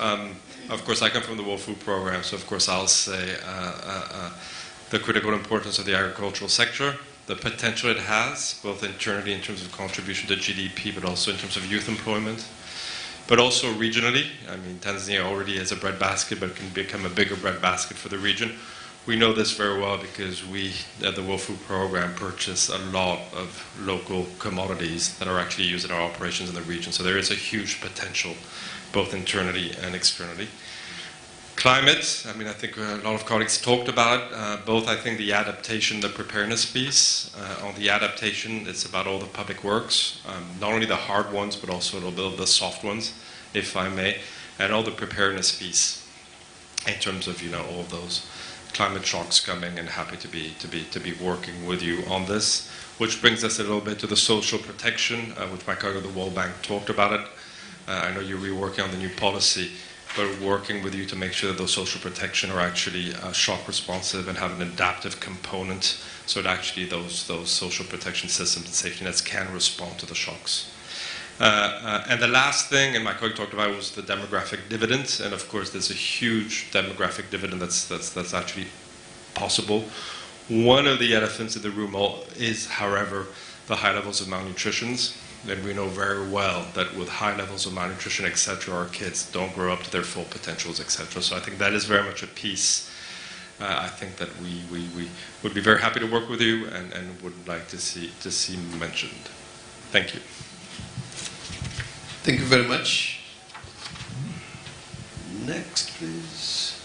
Of course, I come from the World Food Program, so of course I'll say the critical importance of the agricultural sector, the potential it has, both internally in terms of contribution to GDP, but also in terms of youth employment, but also regionally. I mean, Tanzania already has a breadbasket, but it can become a bigger breadbasket for the region. We know this very well because we, at the World Food Program, purchase a lot of local commodities that are actually used in our operations in the region. So there is a huge potential, both internally and externally. Climate, I mean, I think a lot of colleagues talked about both, I think, the adaptation, the preparedness piece. On the adaptation, it's about all the public works, not only the hard ones, but also a little bit of the soft ones, if I may, and all the preparedness piece in terms of, all of those climate shocks coming, and happy to be working with you on this. Which brings us a little bit to the social protection, which my colleague of the World Bank talked about it. I know you're reworking on the new policy, but working with you to make sure that those social protection are actually shock responsive and have an adaptive component, so that actually those social protection systems and safety nets can respond to the shocks. And the last thing, and my colleague talked about, was the demographic dividend. And of course, there's a huge demographic dividend that's actually possible. One of the elephants in the room is, however, the high levels of malnutrition. And we know very well that with high levels of malnutrition, etc., our kids don't grow up to their full potentials, etc. So I think that is very much a piece. I think that we would be very happy to work with you and would like to see mentioned. Thank you. Thank you very much. Next, please.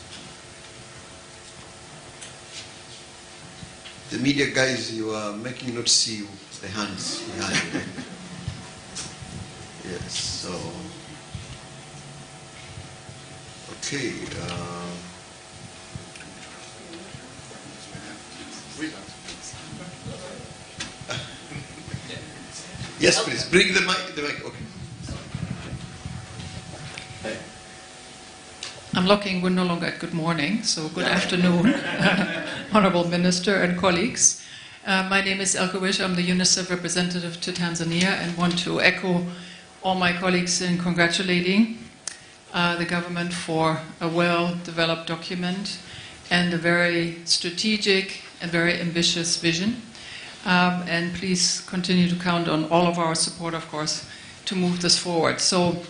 The media guys, you are making not see the hands behind you. Yes, so, okay. Yes, please, bring the mic, okay. I'm looking, we're no longer at good morning, so good afternoon, Honorable Minister and colleagues. My name is Elke Wish, I'm the UNICEF representative to Tanzania, and want to echo all my colleagues in congratulating the government for a well-developed document and a very strategic and very ambitious vision. And please continue to count on all of our support, of course, to move this forward. So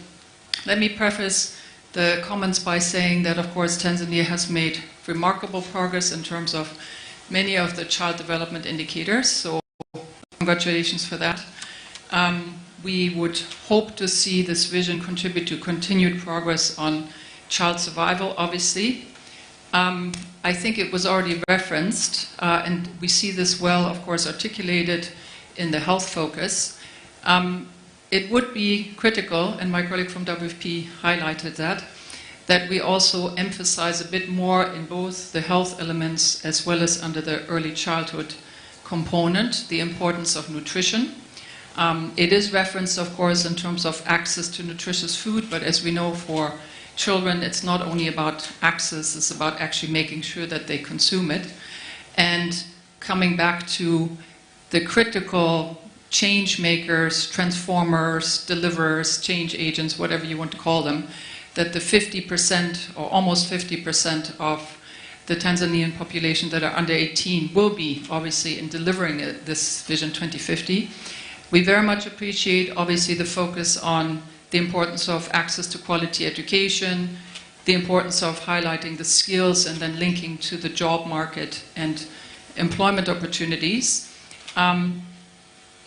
let me preface the comments by saying that, of course, Tanzania has made remarkable progress in terms of many of the child development indicators, so congratulations for that. We would hope to see this vision contribute to continued progress on child survival, obviously. I think it was already referenced, and we see this well, of course, articulated in the health focus. It would be critical, and my colleague from WFP highlighted that we also emphasize a bit more in both the health elements as well as under the early childhood component, the importance of nutrition. It is referenced, of course, in terms of access to nutritious food, but as we know, for children, it's not only about access, it's about actually making sure that they consume it. And coming back to the critical change makers, transformers, deliverers, change agents, whatever you want to call them, that the 50% or almost 50% of the Tanzanian population that are under 18 will be obviously in delivering this Vision 2050. We very much appreciate obviously the focus on the importance of access to quality education, the importance of highlighting the skills and then linking to the job market and employment opportunities.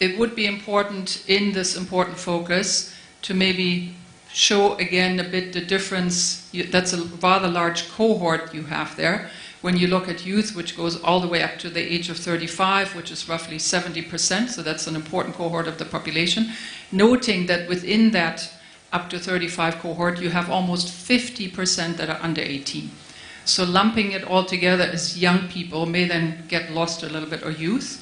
It would be important in this important focus to maybe show again a bit the difference. That's a rather large cohort you have there. When you look at youth, which goes all the way up to the age of 35, which is roughly 70%, so that's an important cohort of the population, noting that within that up to 35 cohort, you have almost 50% that are under 18. So lumping it all together as young people may then get lost a little bit, or youth.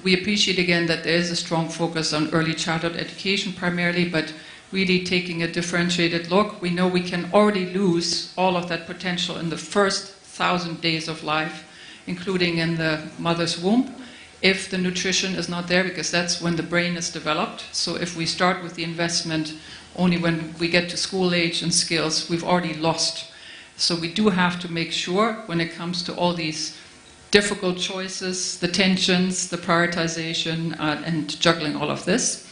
We appreciate again that there is a strong focus on early childhood education primarily, but really taking a differentiated look. We know we can already lose all of that potential in the first 1,000 days of life, including in the mother's womb, if the nutrition is not there, because that's when the brain is developed. So if we start with the investment only when we get to school age and skills, we've already lost. So we do have to make sure when it comes to all these difficult choices, the tensions, the prioritization, and juggling all of this.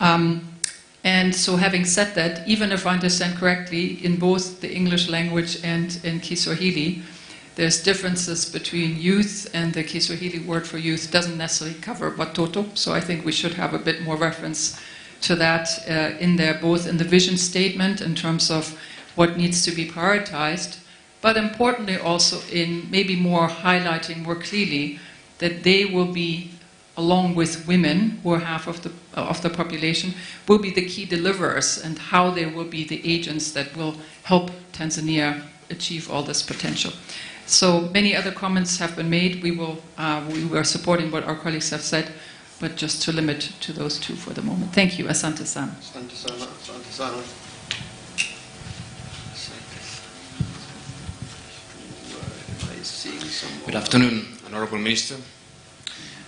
And so having said that, even if I understand correctly, in both the English language and in Kiswahili, there's differences between youth, and the Kiswahili word for youth doesn't necessarily cover watoto, so I think we should have a bit more reference to that in there, both in the vision statement in terms of what needs to be prioritized, but importantly also in maybe more highlighting more clearly that they will be, along with women, who are half of the population, will be the key deliverers, and how they will be the agents that will help Tanzania achieve all this potential. So many other comments have been made. We are supporting what our colleagues have said, but just to limit to those two for the moment. Thank you. Asante sana. Asante sana. Asante sana. Good afternoon, Honorable Minister.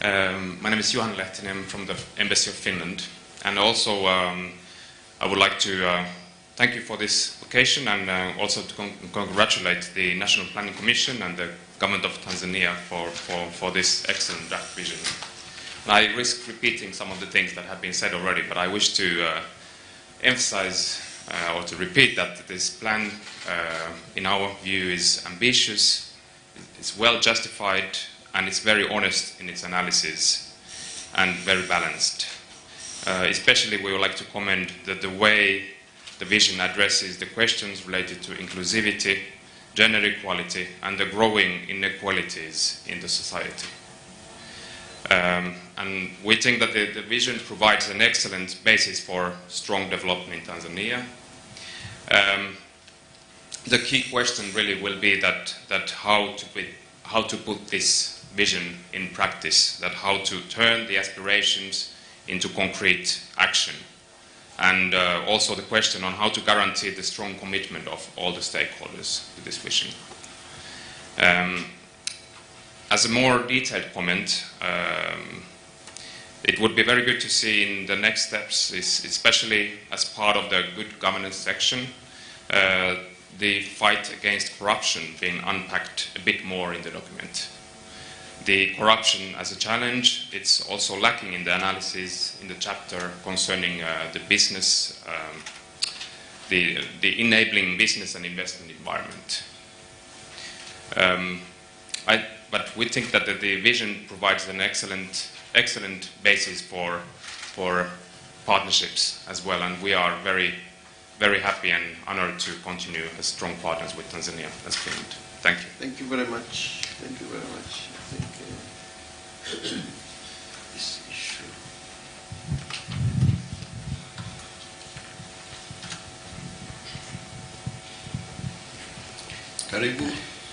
My name is Johan Lehtinen from the Embassy of Finland, and also I would like to thank you for this occasion, and also to congratulate the National Planning Commission and the Government of Tanzania for this excellent draft vision. And I risk repeating some of the things that have been said already, but I wish to emphasize or to repeat that this plan, in our view, is ambitious, it's well justified, and it's very honest in its analysis and very balanced. Especially we would like to commend the way the vision addresses the questions related to inclusivity, gender equality, and the growing inequalities in the society. And we think that the vision provides an excellent basis for strong development in Tanzania. The key question really will be that how to put this vision in practice, that how to turn the aspirations into concrete action, and also the question on how to guarantee the strong commitment of all the stakeholders to this vision. As a more detailed comment, it would be very good to see in the next steps, especially as part of the good governance section, the fight against corruption being unpacked a bit more in the document. The corruption as a challenge, it's also lacking in the analysis in the chapter concerning the business, the enabling business and investment environment. But we think that the vision provides an excellent basis for partnerships as well, and we are very happy and honored to continue as strong partners with Tanzania as Finland. Thank you. Thank you very much. Thank you very much. I think this issue. Karibu.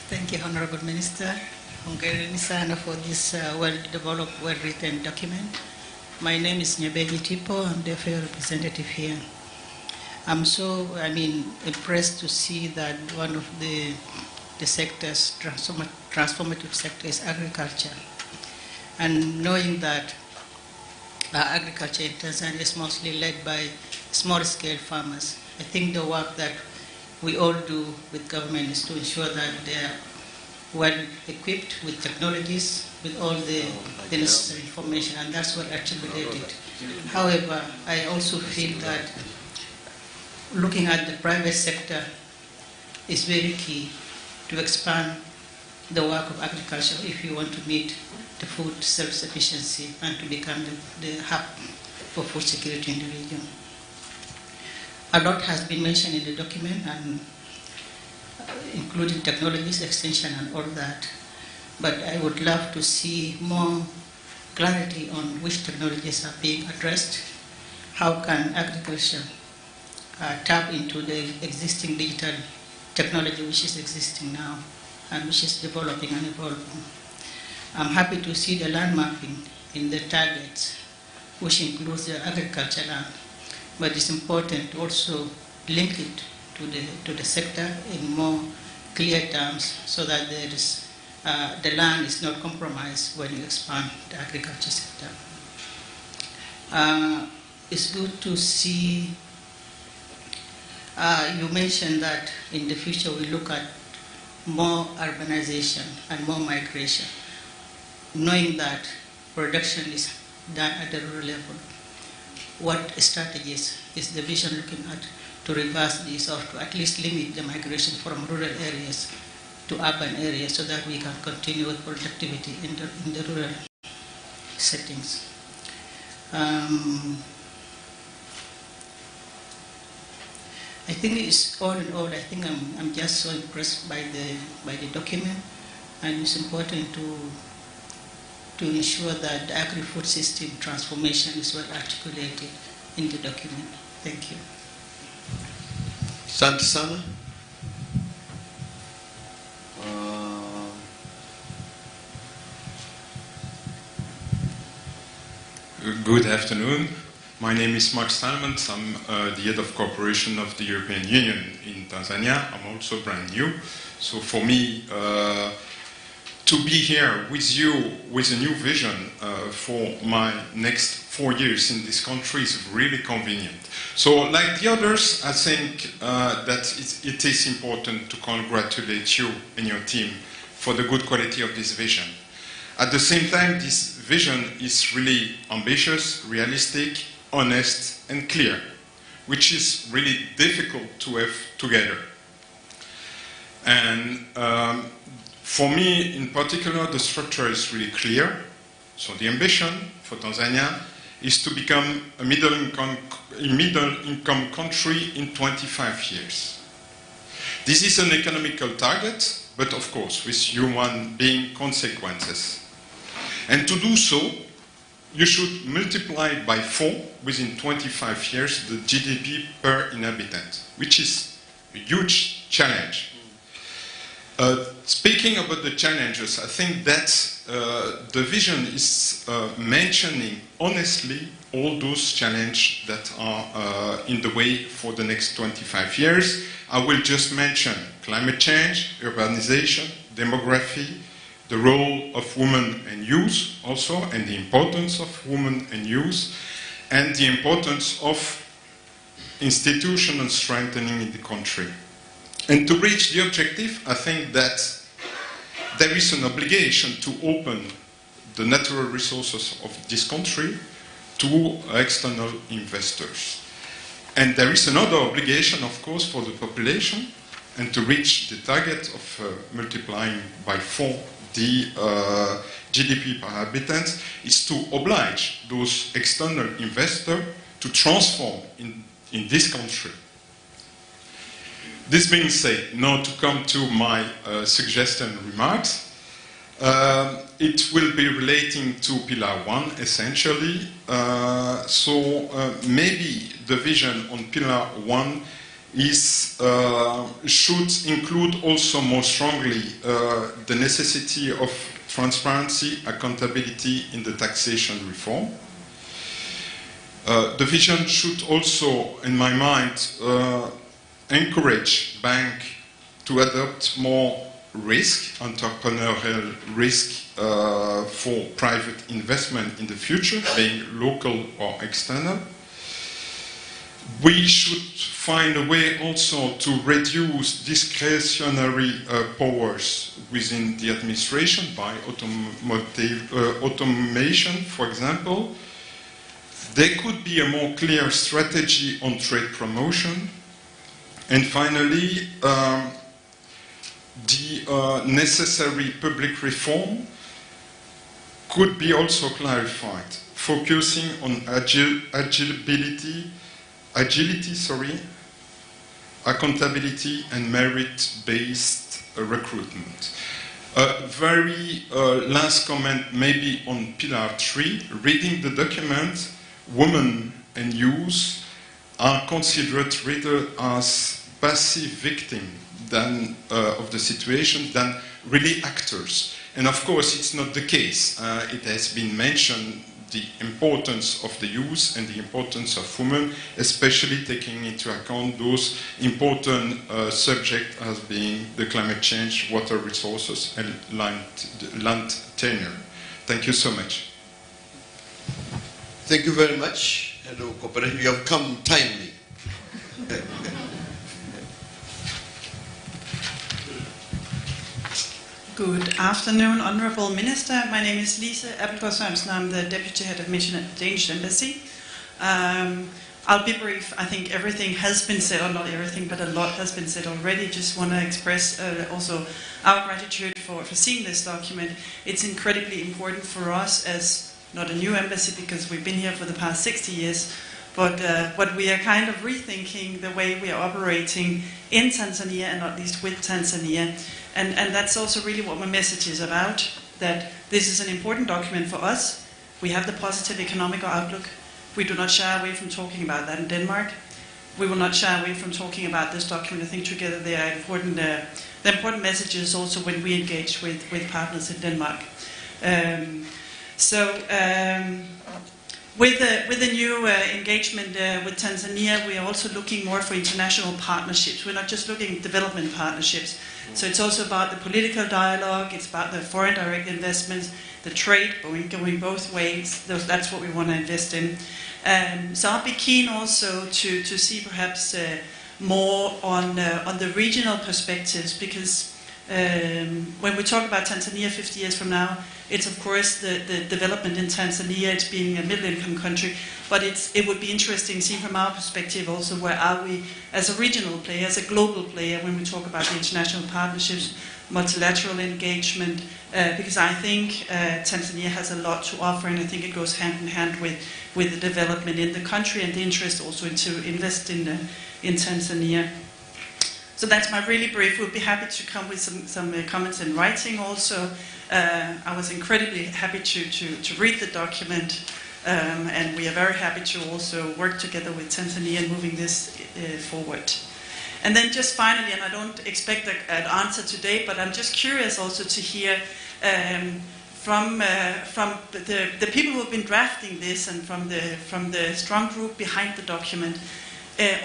Thank you, Honorable Minister. Hongereni sana for this well-developed, well-written document. My name is Nyebeji Tipo. I'm the FAO representative here. I'm so, impressed to see that one of the sectors, transformative sector, is agriculture. And knowing that agriculture in Tanzania is mostly led by small-scale farmers, I think the work that we all do with government is to ensure that they are well equipped with technologies, with all the necessary information, and that's what actually they did. However, I also feel that looking at the private sector is very key to expand the work of agriculture if you want to meet the food self-sufficiency and to become the hub for food security in the region. A lot has been mentioned in the document, and including technologies, extension, and all that. But I would love to see more clarity on which technologies are being addressed. How can agriculture tap into the existing digital technology which is existing now and which is developing and evolving. I'm happy to see the land mapping in the targets, which includes the agriculture land, but it's important to also link it to the sector in more clear terms so that there is, the land is not compromised when you expand the agriculture sector. It's good to see, you mentioned that in the future we look at more urbanization and more migration, knowing that production is done at the rural level. What strategies is the vision looking at to reverse this, or to at least limit the migration from rural areas to urban areas so that we can continue with productivity in the rural settings? I think it's all in all, I think I'm just so impressed by the document, and it's important to ensure that the agri-food system transformation is well articulated in the document. Thank you. Asante sana. Good afternoon. My name is Mark Stalmans. I'm the head of cooperation of the European Union in Tanzania. I'm also brand new. So for me, to be here with you with a new vision for my next 4 years in this country is really convenient. So like the others, I think that it is important to congratulate you and your team for the good quality of this vision. At the same time, this vision is really ambitious, realistic, honest, and clear, which is really difficult to have together. And for me, in particular, the structure is really clear. So the ambition for Tanzania is to become a middle-income country in 25 years. This is an economical target, but of course, with human being consequences. And to do so, you should multiply by 4 within 25 years the GDP per inhabitant, which is a huge challenge. Speaking about the challenges, I think that the vision is mentioning honestly all those challenges that are in the way for the next 25 years. I will just mention climate change, urbanization, demography, the role of women and youth also, and the importance of women and youth, and the importance of institutional strengthening in the country. And to reach the objective, I think that there is an obligation to open the natural resources of this country to external investors. And there is another obligation, of course, for the population, and to reach the target of multiplying by 4 the GDP per habitant, is to oblige those external investors to transform in this country. This being said, now to come to my suggestion and remarks, it will be relating to Pillar 1 essentially. Maybe the vision on Pillar 1 is, should include also more strongly the necessity of transparency, accountability in the taxation reform. The vision should also, in my mind, encourage banks to adopt more risk, entrepreneurial risk for private investment in the future, being local or external. We should find a way also to reduce discretionary powers within the administration by automation, for example. There could be a more clear strategy on trade promotion. And finally, the necessary public reform could be also clarified, focusing on agility, accountability, and merit-based recruitment. Very last comment, maybe on Pillar 3. Reading the document, women and youth are considered rather as passive victims of the situation than really actors. And of course, it's not the case. It has been mentioned the importance of the youth and the importance of women, especially taking into account those important subjects as being the climate change, water resources, and land tenure. Thank you so much. Thank you very much. Hello, Cooperation. You have come timely. Good afternoon, Honourable Minister. My name is Lise Appelgaard Sørensen. I'm the Deputy Head of Mission at the Danish Embassy. I'll be brief. I think everything has been said, or not everything, but a lot has been said already. Just want to express also our gratitude for seeing this document. It's incredibly important for us as not a new embassy because we've been here for the past 60 years, But we are kind of rethinking the way we are operating in Tanzania, and not least with Tanzania. And that's also really what my message is about, that this is an important document for us. We have the positive economic outlook. We do not shy away from talking about that in Denmark. We will not shy away from talking about this document. I think together they are important, the important messages also when we engage with partners in Denmark. With the new engagement with Tanzania, we are also looking more for international partnerships. We're not just looking at development partnerships. So it's also about the political dialogue, it's about the foreign direct investments, the trade going both ways. That's what we want to invest in. So I'll be keen also to see perhaps more on the regional perspectives, because when we talk about Tanzania 50 years from now, it's of course the development in Tanzania, it's being a middle-income country, but it would be interesting to see from our perspective also where are we as a regional player, as a global player, when we talk about the international partnerships, multilateral engagement, because I think Tanzania has a lot to offer, and I think it goes hand in hand with the development in the country and the interest also to invest in Tanzania. So that's my really brief. We'll be happy to come with some comments in writing also. I was incredibly happy to read the document, and we are very happy to also work together with Tanzania in moving this forward. And then just finally, and I don't expect an answer today, but I'm just curious also to hear from the people who have been drafting this, and from the strong group behind the document,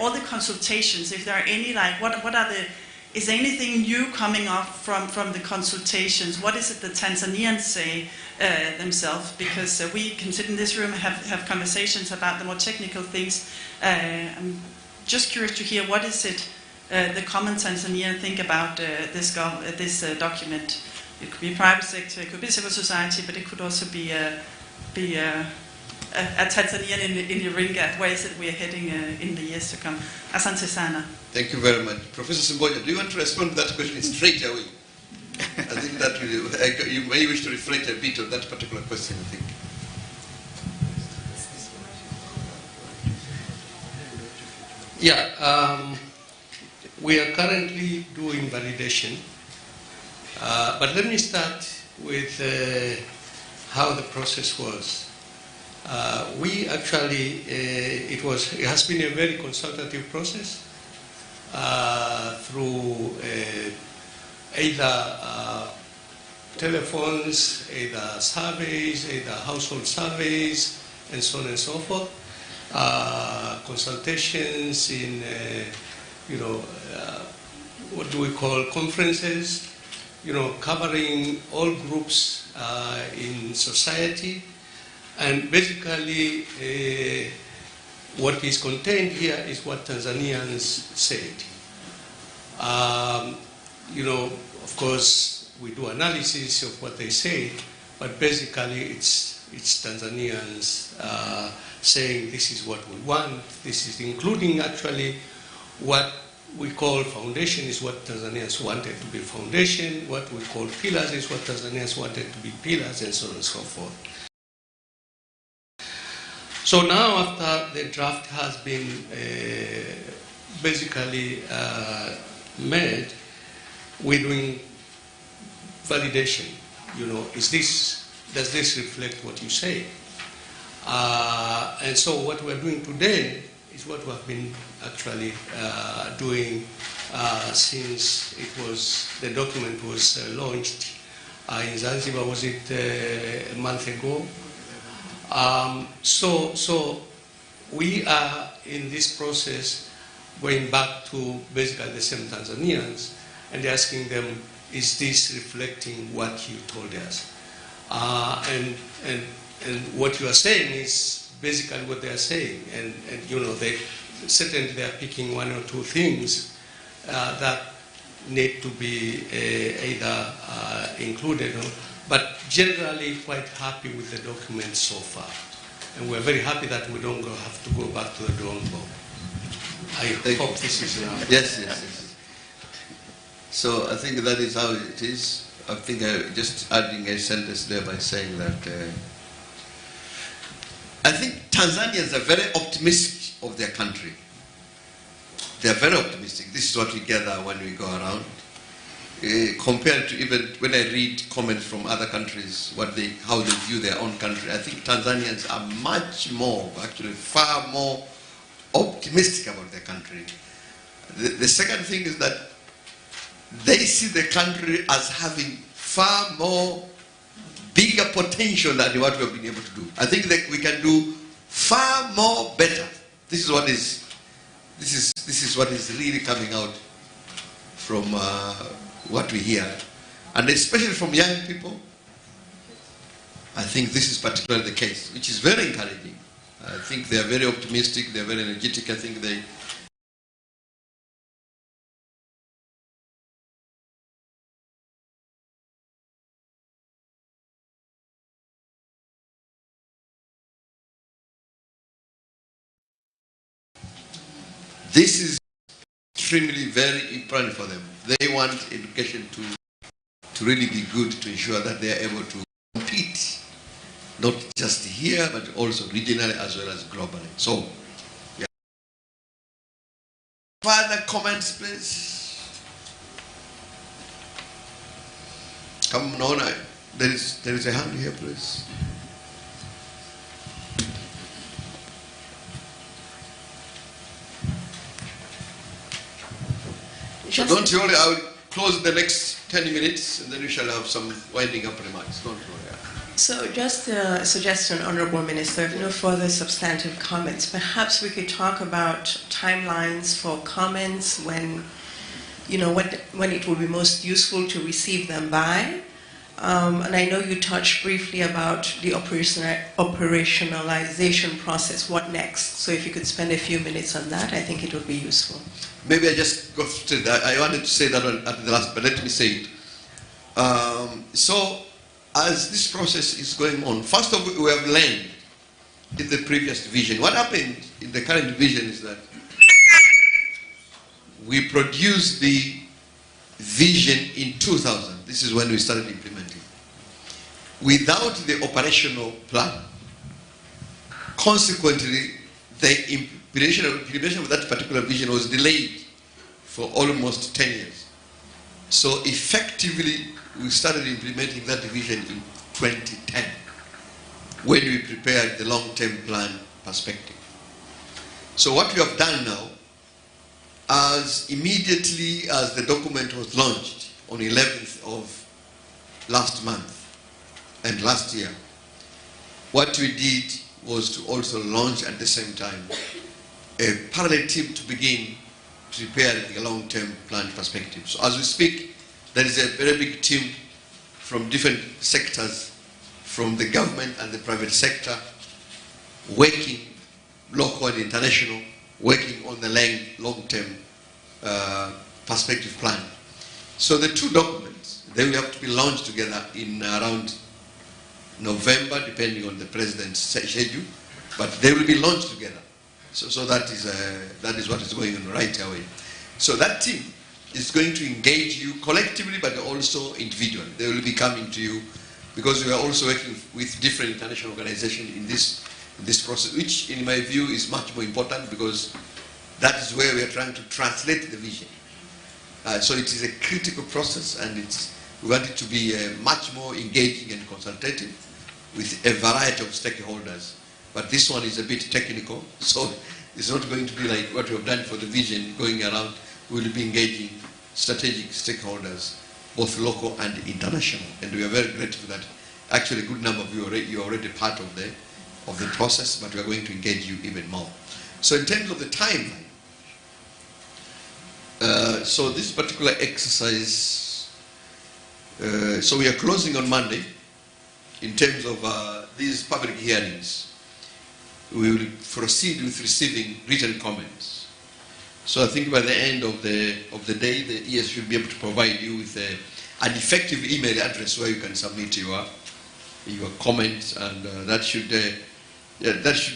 all the consultations, if there are any, like what are the, is there anything new coming up from the consultations? What is it the Tanzanians say themselves? Because we can sit in this room and have conversations about the more technical things. I'm just curious to hear what is it the common Tanzanian think about this document. It could be private sector, it could be civil society, but it could also be a Tanzanian in Iringa. Where is it we are heading in the years to come? Asante sana. Thank you very much. Professor Simboja, do you want to respond to that question straight away? I think that you may wish to reflect a bit on that particular question, I think. Yeah, we are currently doing validation, but let me start with how the process was. We actually, it has been a very consultative process through either telephones, either surveys, either household surveys, and so on and so forth. Consultations in, what do we call conferences, covering all groups in society. And basically, what is contained here is what Tanzanians said. Of course, we do analysis of what they say, but basically it's Tanzanians saying this is what we want. This is including actually what we call foundation is what Tanzanians wanted to be foundation. What we call pillars is what Tanzanians wanted to be pillars, and so on and so forth. So now, after the draft has been basically made, we're doing validation. Does this reflect what you say? And so what we're doing today is what we have been actually doing since the document was launched in Zanzibar. Was it a month ago? So we are in this process going back to basically the same Tanzanians and asking them, is this reflecting what you told us? And what you are saying is basically what they are saying. And certainly they are picking one or two things that need to be either included, but generally quite happy with the document so far. And we're very happy that we don't have to go back to the drawing board. I hope this is... Yes. So I think that is how it is. I think just adding a sentence there by saying that I think Tanzanians are very optimistic of their country. They are very optimistic. This is what we gather when we go around. Compared to even when I read comments from other countries, how they view their own country, I think Tanzanians are much more, actually far more optimistic about their country. The second thing is that they see the country as having far more bigger potential than what we have been able to do. I think that we can do far more better. This is what is really coming out from what we hear, and especially from young people. I think this is particularly the case, which is very encouraging. I think they are very optimistic. They are very energetic. I think they. This is extremely very important for them. They want education to really be good, to ensure that they are able to compete, not just here, but also regionally as well as globally. So, yeah. Further comments, please? Come on, there is a hand here, please. So don't worry, I will close the next 10 minutes and then we shall have some winding up remarks. Don't worry. So just a suggestion, Honorable Minister, if no further substantive comments, perhaps we could talk about timelines for comments, when it will be most useful to receive them by. And I know you touched briefly about the operationalization process. What next? So if you could spend a few minutes on that, I think it would be useful. Maybe I just got to that. I wanted to say that at the last, but let me say it. So as this process is going on, first of all, we have learned in the previous vision. What happened in the current vision is that we produced the vision in 2000. This is when we started implementing. Without the operational plan, consequently, the implementation of that particular vision was delayed for almost 10 years. So effectively, we started implementing that vision in 2010, when we prepared the long-term plan perspective. So what we have done now, as immediately as the document was launched on 11th of last month and last year, what we did was to also launch at the same time a parallel team to begin preparing the long-term plan perspective. So as we speak, there is a very big team from different sectors, from the government and the private sector, working, local and international, working on the long-term perspective plan. So the two documents, they will have to be launched together in around November, depending on the president's schedule, but they will be launched together. So that is what is going on right away. So that team is going to engage you collectively, but also individually. They will be coming to you, because we are also working with different international organizations in this process, which in my view is much more important, because that is where we are trying to translate the vision. So it is a critical process, and we want it to be much more engaging and consultative with a variety of stakeholders. But this one is a bit technical, so it's not going to be like what we have done for the vision, going around. We will be engaging strategic stakeholders, both local and international. And we are very grateful that actually a good number of you are already part of the process, but we are going to engage you even more. So in terms of the timeline, so this particular exercise, so we are closing on Monday in terms of these public hearings. We will proceed with receiving written comments. So I think by the end of the day, the ES should be able to provide you with an effective email address where you can submit your comments, and that should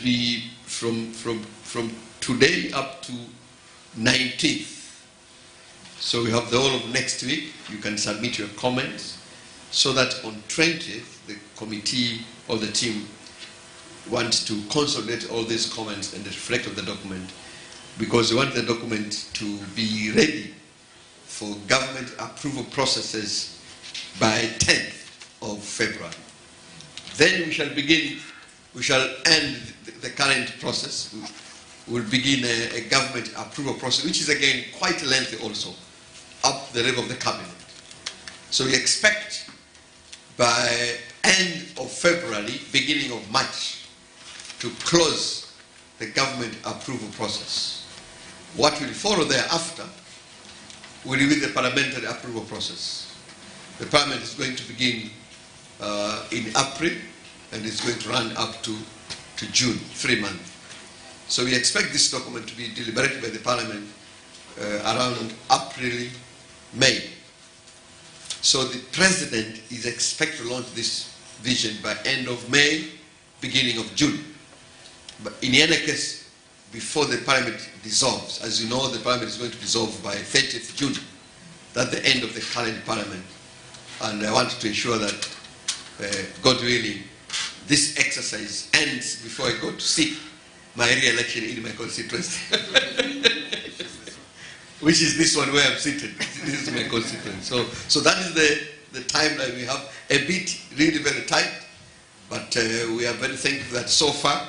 be from today up to 19th. So we have the whole of next week. You can submit your comments, so that on 20th, the committee or the team want to consolidate all these comments and reflect on the document, because we want the document to be ready for government approval processes by 10th of February. Then we shall end the current process. We'll begin a government approval process, which is again quite lengthy also, up the level of the cabinet. So we expect by end of February, beginning of March, to close the government approval process. What will follow thereafter will be the parliamentary approval process. The parliament is going to begin in April, and it's going to run up to June, 3 months. So we expect this document to be deliberated by the parliament around April, May. So the president is expected to launch this vision by end of May, beginning of June. But in any case, before the parliament dissolves, as you know, the parliament is going to dissolve by 30th June. That's the end of the current parliament. And I want to ensure that, God willing, this exercise ends before I go to seek my re-election in my constituency. Which is this one where I'm seated. This is my constituency. So that is the timeline we have. A bit really very tight, but we are very thankful that so far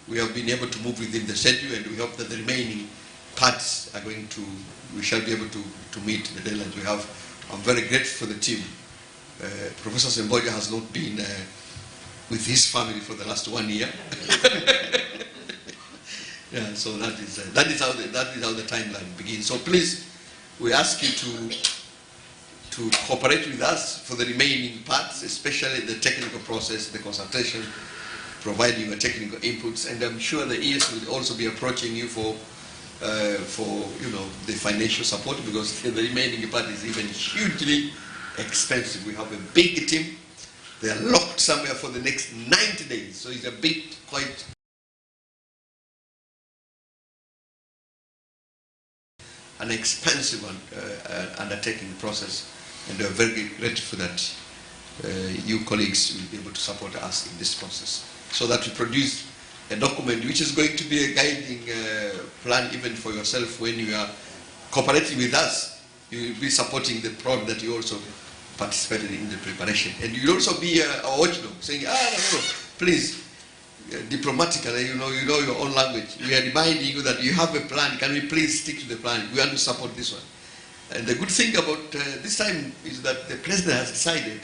we have been able to move within the schedule, and we hope that the remaining parts are going to, we shall be able to meet the deadlines we have. I'm very grateful for the team. Professor Semboja has not been with his family for the last 1 year. Yeah, so that is how the timeline begins. So please, we ask you to cooperate with us for the remaining parts, especially the technical process, the consultation, providing your technical inputs, and I'm sure the ES will also be approaching you for the financial support, because the remaining part is even hugely expensive. We have a big team. They are locked somewhere for the next 90 days, so it's a bit quite an expensive undertaking process, and we are very grateful that you colleagues will be able to support us in this process, so that we produce a document which is going to be a guiding plan even for yourself. When you are cooperating with us, you will be supporting the program that you also participated in the preparation, and you will also be a watchdog, saying, no, please, diplomatically, you know your own language. We are reminding you that you have a plan. Can we please stick to the plan? We want to support this one. And the good thing about this time is that the president has decided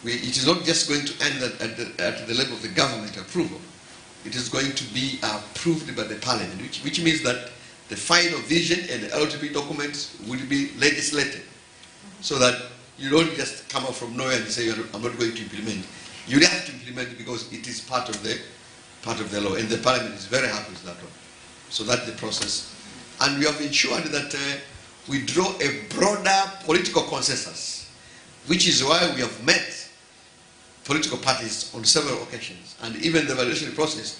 it is not just going to end at the level of the government approval. It is going to be approved by the parliament, which means that the final vision and the LTP documents will be legislated, so that you don't just come out from nowhere and say, I'm not going to implement. You have to implement it because it is part of the law, and the parliament is very happy with that one. So that's the process. And we have ensured that we draw a broader political consensus, which is why we have met political parties on several occasions. And even the evaluation process,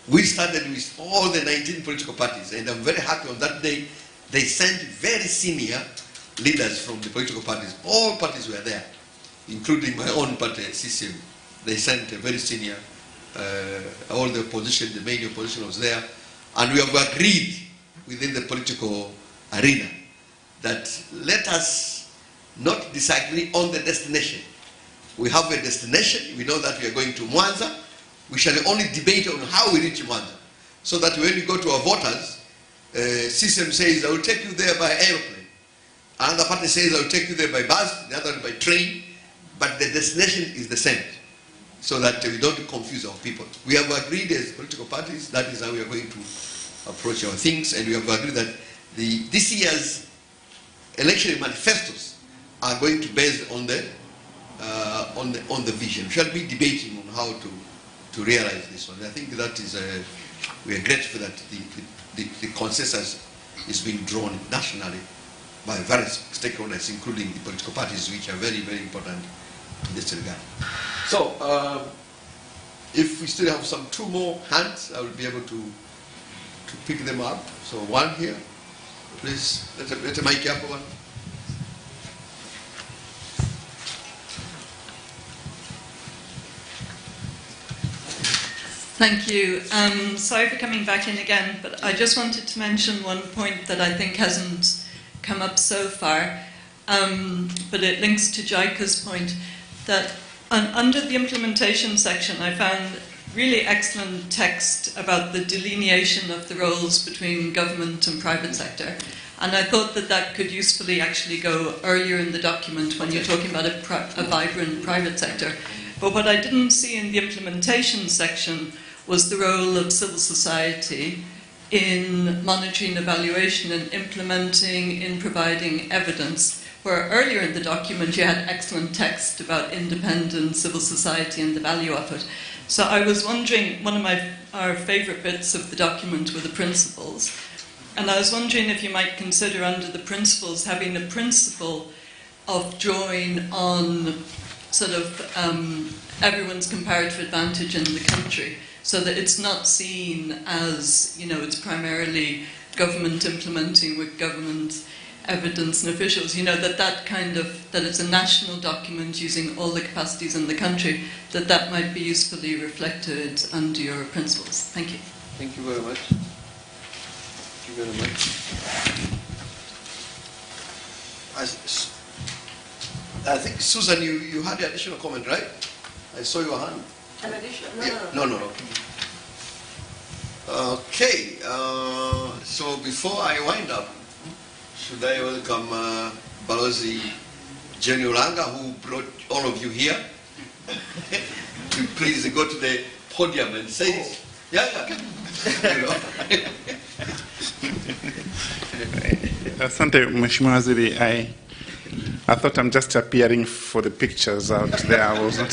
we started with all the 19 political parties, and I'm very happy on that day they sent very senior leaders from the political parties. All parties were there, including my own party, CCM. They sent a very senior, all the opposition, the main opposition was there, and we have agreed within the political arena that let us not disagree on the destination. We have a destination, we know that we are going to Mwanza, we shall only debate on how we reach Mwanza, so that when we go to our voters, CCM says, I will take you there by airplane. Another party says, I will take you there by bus, the other by train, but the destination is the same, so that we don't confuse our people. We have agreed as political parties, that is how we are going to approach our things, and we have agreed that this year's election manifestos are going to be based on the vision. We shall be debating on how to realize this one. I think that is, we are grateful that the consensus is being drawn nationally by various stakeholders, including the political parties, which are very, very important in this regard. So, if we still have some 2 more hands, I will be able to pick them up. So one here, please, let the mic up one. Thank you. Sorry for coming back in again, but I just wanted to mention one point that I think hasn't come up so far, but it links to Jaika's point, that under the implementation section I found really excellent text about the delineation of the roles between government and private sector. And I thought that that could usefully actually go earlier in the document when you're talking about a vibrant private sector. But what I didn't see in the implementation section was the role of civil society in monitoring, evaluation and implementing, in providing evidence, where earlier in the document you had excellent text about independent civil society and the value of it. So I was wondering, one of our favourite bits of the document were the principles, and I was wondering if you might consider under the principles having a principle of drawing on sort of everyone's comparative advantage in the country, so that it's not seen as, you know, it's primarily government implementing with government evidence and officials, you know, that it's a national document using all the capacities in the country, that might be usefully reflected under your principles. Thank you. Thank you very much. Thank you very much. I think, Susan, you had the additional comment, right? I saw your hand. An additional? No. Okay, so before I wind up, should I welcome Balozi Jenny Olanga, who brought all of you here, to please go to the podium and say, Asante, Mheshimiwa Waziri. I thought I'm just appearing for the pictures out there. I was not.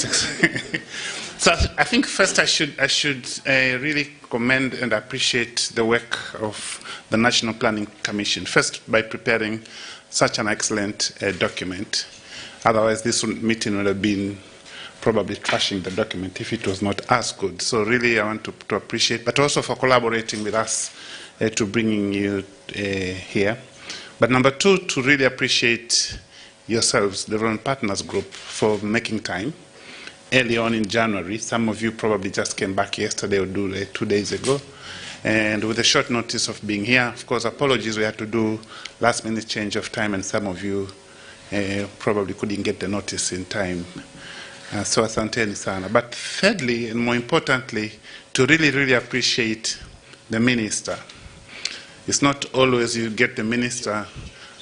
So I think first I should really commend and appreciate the work of the National Planning Commission. First, by preparing such an excellent document. Otherwise, this meeting would have been probably trashing the document if it was not as good. So really, I want to appreciate, but also for collaborating with us to bringing you here. But number two, to really appreciate yourselves, the Development Partners Group, for making time. Early on in January, some of you probably just came back yesterday or 2 days ago. And with a short notice of being here, of course, apologies, we had to do last-minute change of time, and some of you probably couldn't get the notice in time. So asanteni sana. But thirdly, and more importantly, to really, really appreciate the minister. It's not always you get the minister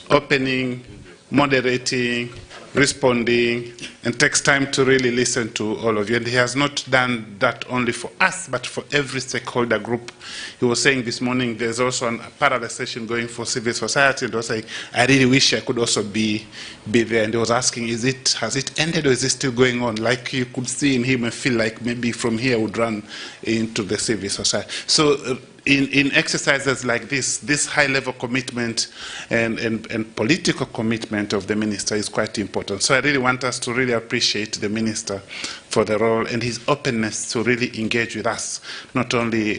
opening, moderating, responding, and takes time to really listen to all of you. And he has not done that only for us, but for every stakeholder group. He was saying this morning there's also a parallel session going for civil society, and he was saying, I really wish I could also be there. And he was asking, has it ended or is it still going on? Like you could see in him and feel like maybe from here would run into the civil society. So in exercises like this high-level commitment and political commitment of the minister is quite important. So I really want us to really appreciate the minister for the role and his openness to really engage with us, not only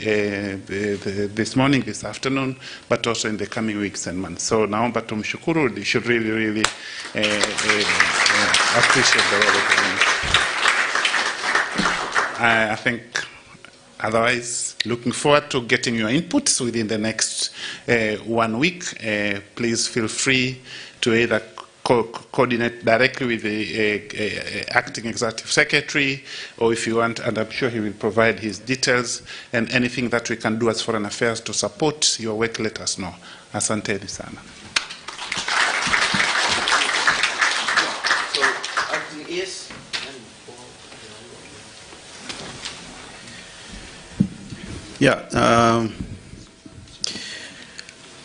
this morning, this afternoon, but also in the coming weeks and months. So now, but tumshukuru, you should really, really appreciate the role of the minister. I think. Otherwise, looking forward to getting your inputs within the next 1 week. Please feel free to either coordinate directly with the acting executive secretary, or if you want, and I'm sure he will provide his details, and anything that we can do as Foreign Affairs to support your work, let us know. Asante sana. So, acting is. Yeah,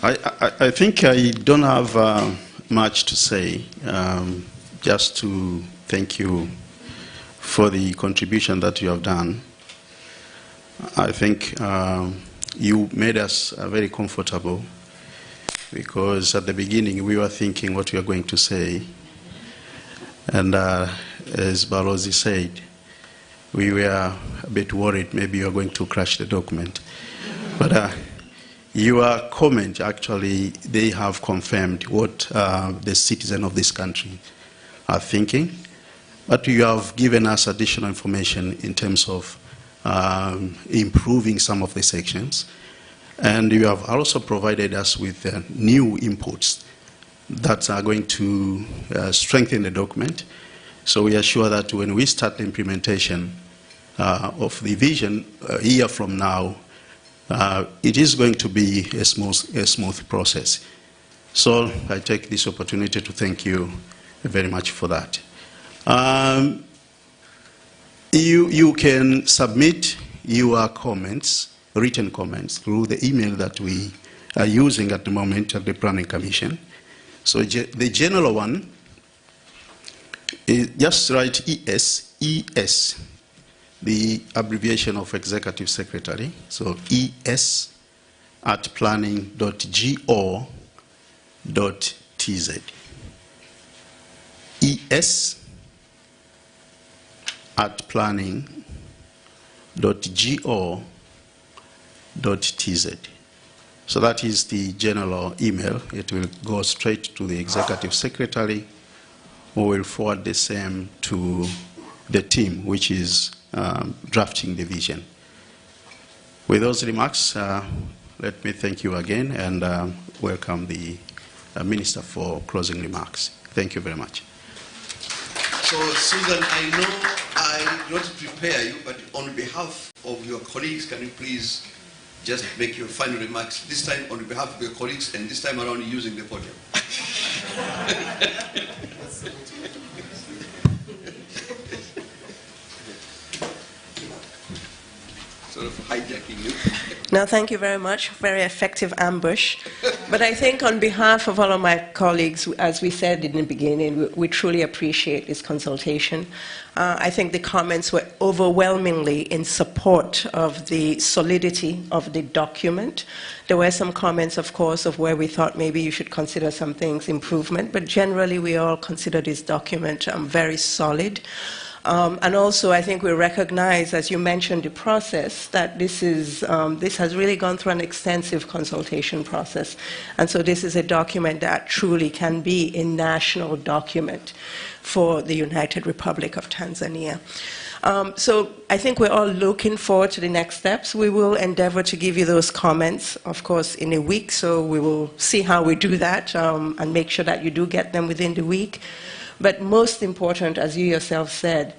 I think I don't have much to say, just to thank you for the contribution that you have done. I think you made us very comfortable, because at the beginning we were thinking what we are going to say, and as Balozi said, we were a bit worried maybe you are going to crash the document. But your comment, actually, they have confirmed what the citizens of this country are thinking. But you have given us additional information in terms of improving some of the sections. And you have also provided us with new inputs that are going to strengthen the document. So we are sure that when we start the implementation of the vision a year from now, it is going to be a smooth process. So I take this opportunity to thank you very much for that. You can submit your comments, written comments, through the email that we are using at the moment at the Planning Commission. So the general one is just write ES, the abbreviation of Executive Secretary. So es@planning.go.tz. es@planning.go.tz. So that is the general email. It will go straight to the Executive Secretary, who will forward the same to the team, which is drafting the vision. With those remarks, let me thank you again and welcome the Minister for closing remarks. Thank you very much. So, Susan, I know I did not prepare you, but on behalf of your colleagues, can you please just make your final remarks, this time on behalf of your colleagues, and this time around using the podium. Sort of hijacking you. No, thank you very much. Very effective ambush. But I think on behalf of all of my colleagues, as we said in the beginning, we truly appreciate this consultation. I think the comments were overwhelmingly in support of the solidity of the document. There were some comments, of course, of where we thought maybe you should consider some things improvement, but generally we all consider this document very solid. And also, I think we recognize, as you mentioned, the process, that this has really gone through an extensive consultation process. And so this is a document that truly can be a national document for the United Republic of Tanzania. So I think we're all looking forward to the next steps. We will endeavor to give you those comments, of course, in a week. So we will see how we do that and make sure that you do get them within the week. But most important, as you yourself said,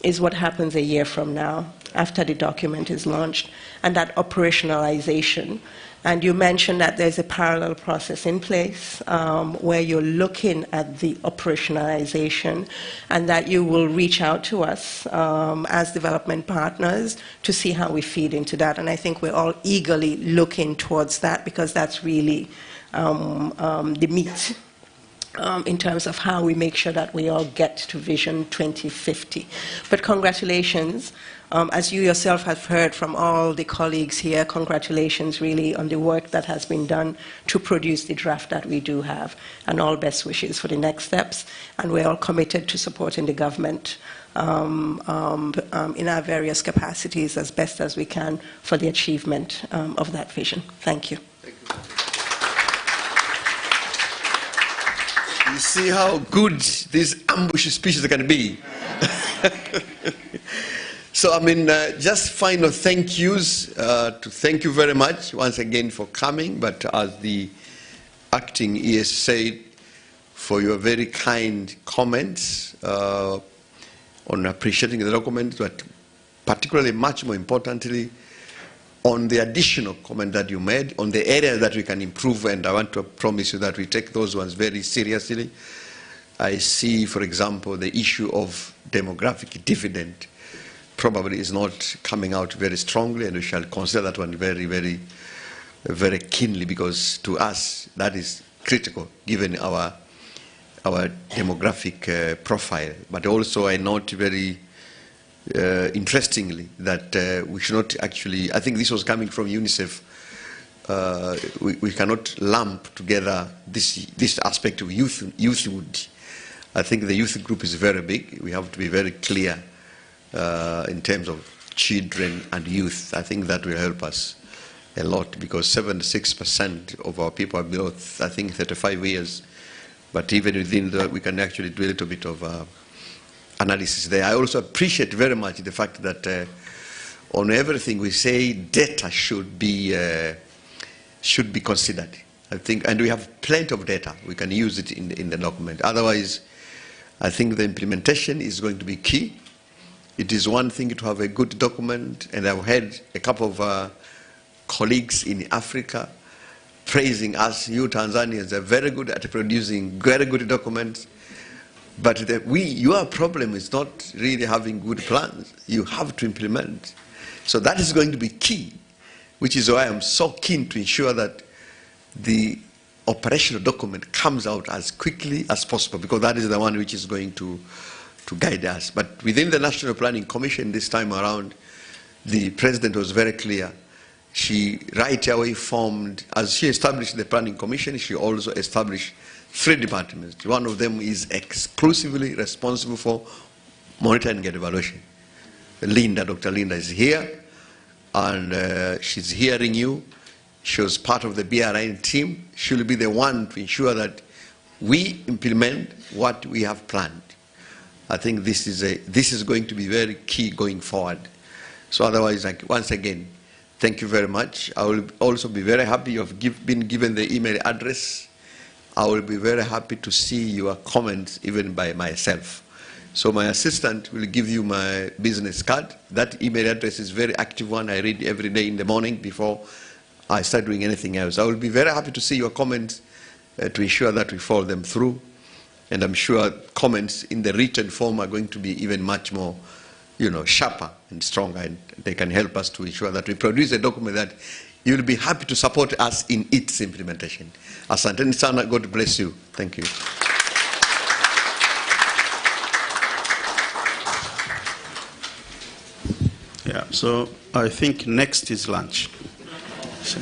is what happens a year from now, after the document is launched, and that operationalization. And you mentioned that there's a parallel process in place where you're looking at the operationalization, and that you will reach out to us as development partners to see how we feed into that. And I think we're all eagerly looking towards that, because that's really the meat in terms of how we make sure that we all get to Vision 2050. But congratulations. As you yourself have heard from all the colleagues here, congratulations really on the work that has been done to produce the draft that we do have, and all best wishes for the next steps. And we're all committed to supporting the government in our various capacities as best as we can for the achievement of that vision. Thank you. Thank you. You see how good these ambush speeches can be. So, I mean, just final thank yous to thank you very much once again for coming, but as the acting ES said, for your very kind comments on appreciating the document, but particularly much more importantly, on the additional comment that you made, on the areas that we can improve, and I want to promise you that we take those ones very seriously. I see, for example, the issue of demographic dividend probably is not coming out very strongly, and we shall consider that one very, very, very keenly, because to us that is critical given our demographic profile. But also I note very interestingly that we should not actually, I think this was coming from UNICEF, we cannot lump together this aspect of youthhood. I think the youth group is very big. We have to be very clear in terms of children and youth. I think that will help us a lot, because 76% of our people are below, I think, 35 years. But even within that, we can actually do a little bit of analysis there. I also appreciate very much the fact that on everything we say, data should be considered. I think, and we have plenty of data. We can use it in the document. Otherwise, I think the implementation is going to be key. It is one thing to have a good document, and I've heard a couple of colleagues in Africa praising us. You Tanzanians are very good at producing very good documents, but your problem is not really having good plans. You have to implement. So that is going to be key, which is why I'm so keen to ensure that the operational document comes out as quickly as possible, because that is the one which is going to guide us. But within the National Planning Commission this time around, the President was very clear. She right away formed, as she established the Planning Commission, she also established 3 departments. One of them is exclusively responsible for monitoring and evaluation. Dr. Linda is here, and she's hearing you. She was part of the BRN team. She'll be the one to ensure that we implement what we have planned. I think this is going to be very key going forward. So otherwise, once again, thank you very much. I will also be very happy you have been given the email address. I will be very happy to see your comments even by myself. So my assistant will give you my business card. That email address is a very active one. I read every day in the morning before I start doing anything else. I will be very happy to see your comments to ensure that we follow them through. And I'm sure comments in the written form are going to be even much more, sharper and stronger, and they can help us to ensure that we produce a document that you'll be happy to support us in its implementation. Asanteni sana, God bless you. Thank you. Yeah, so I think next is lunch. So.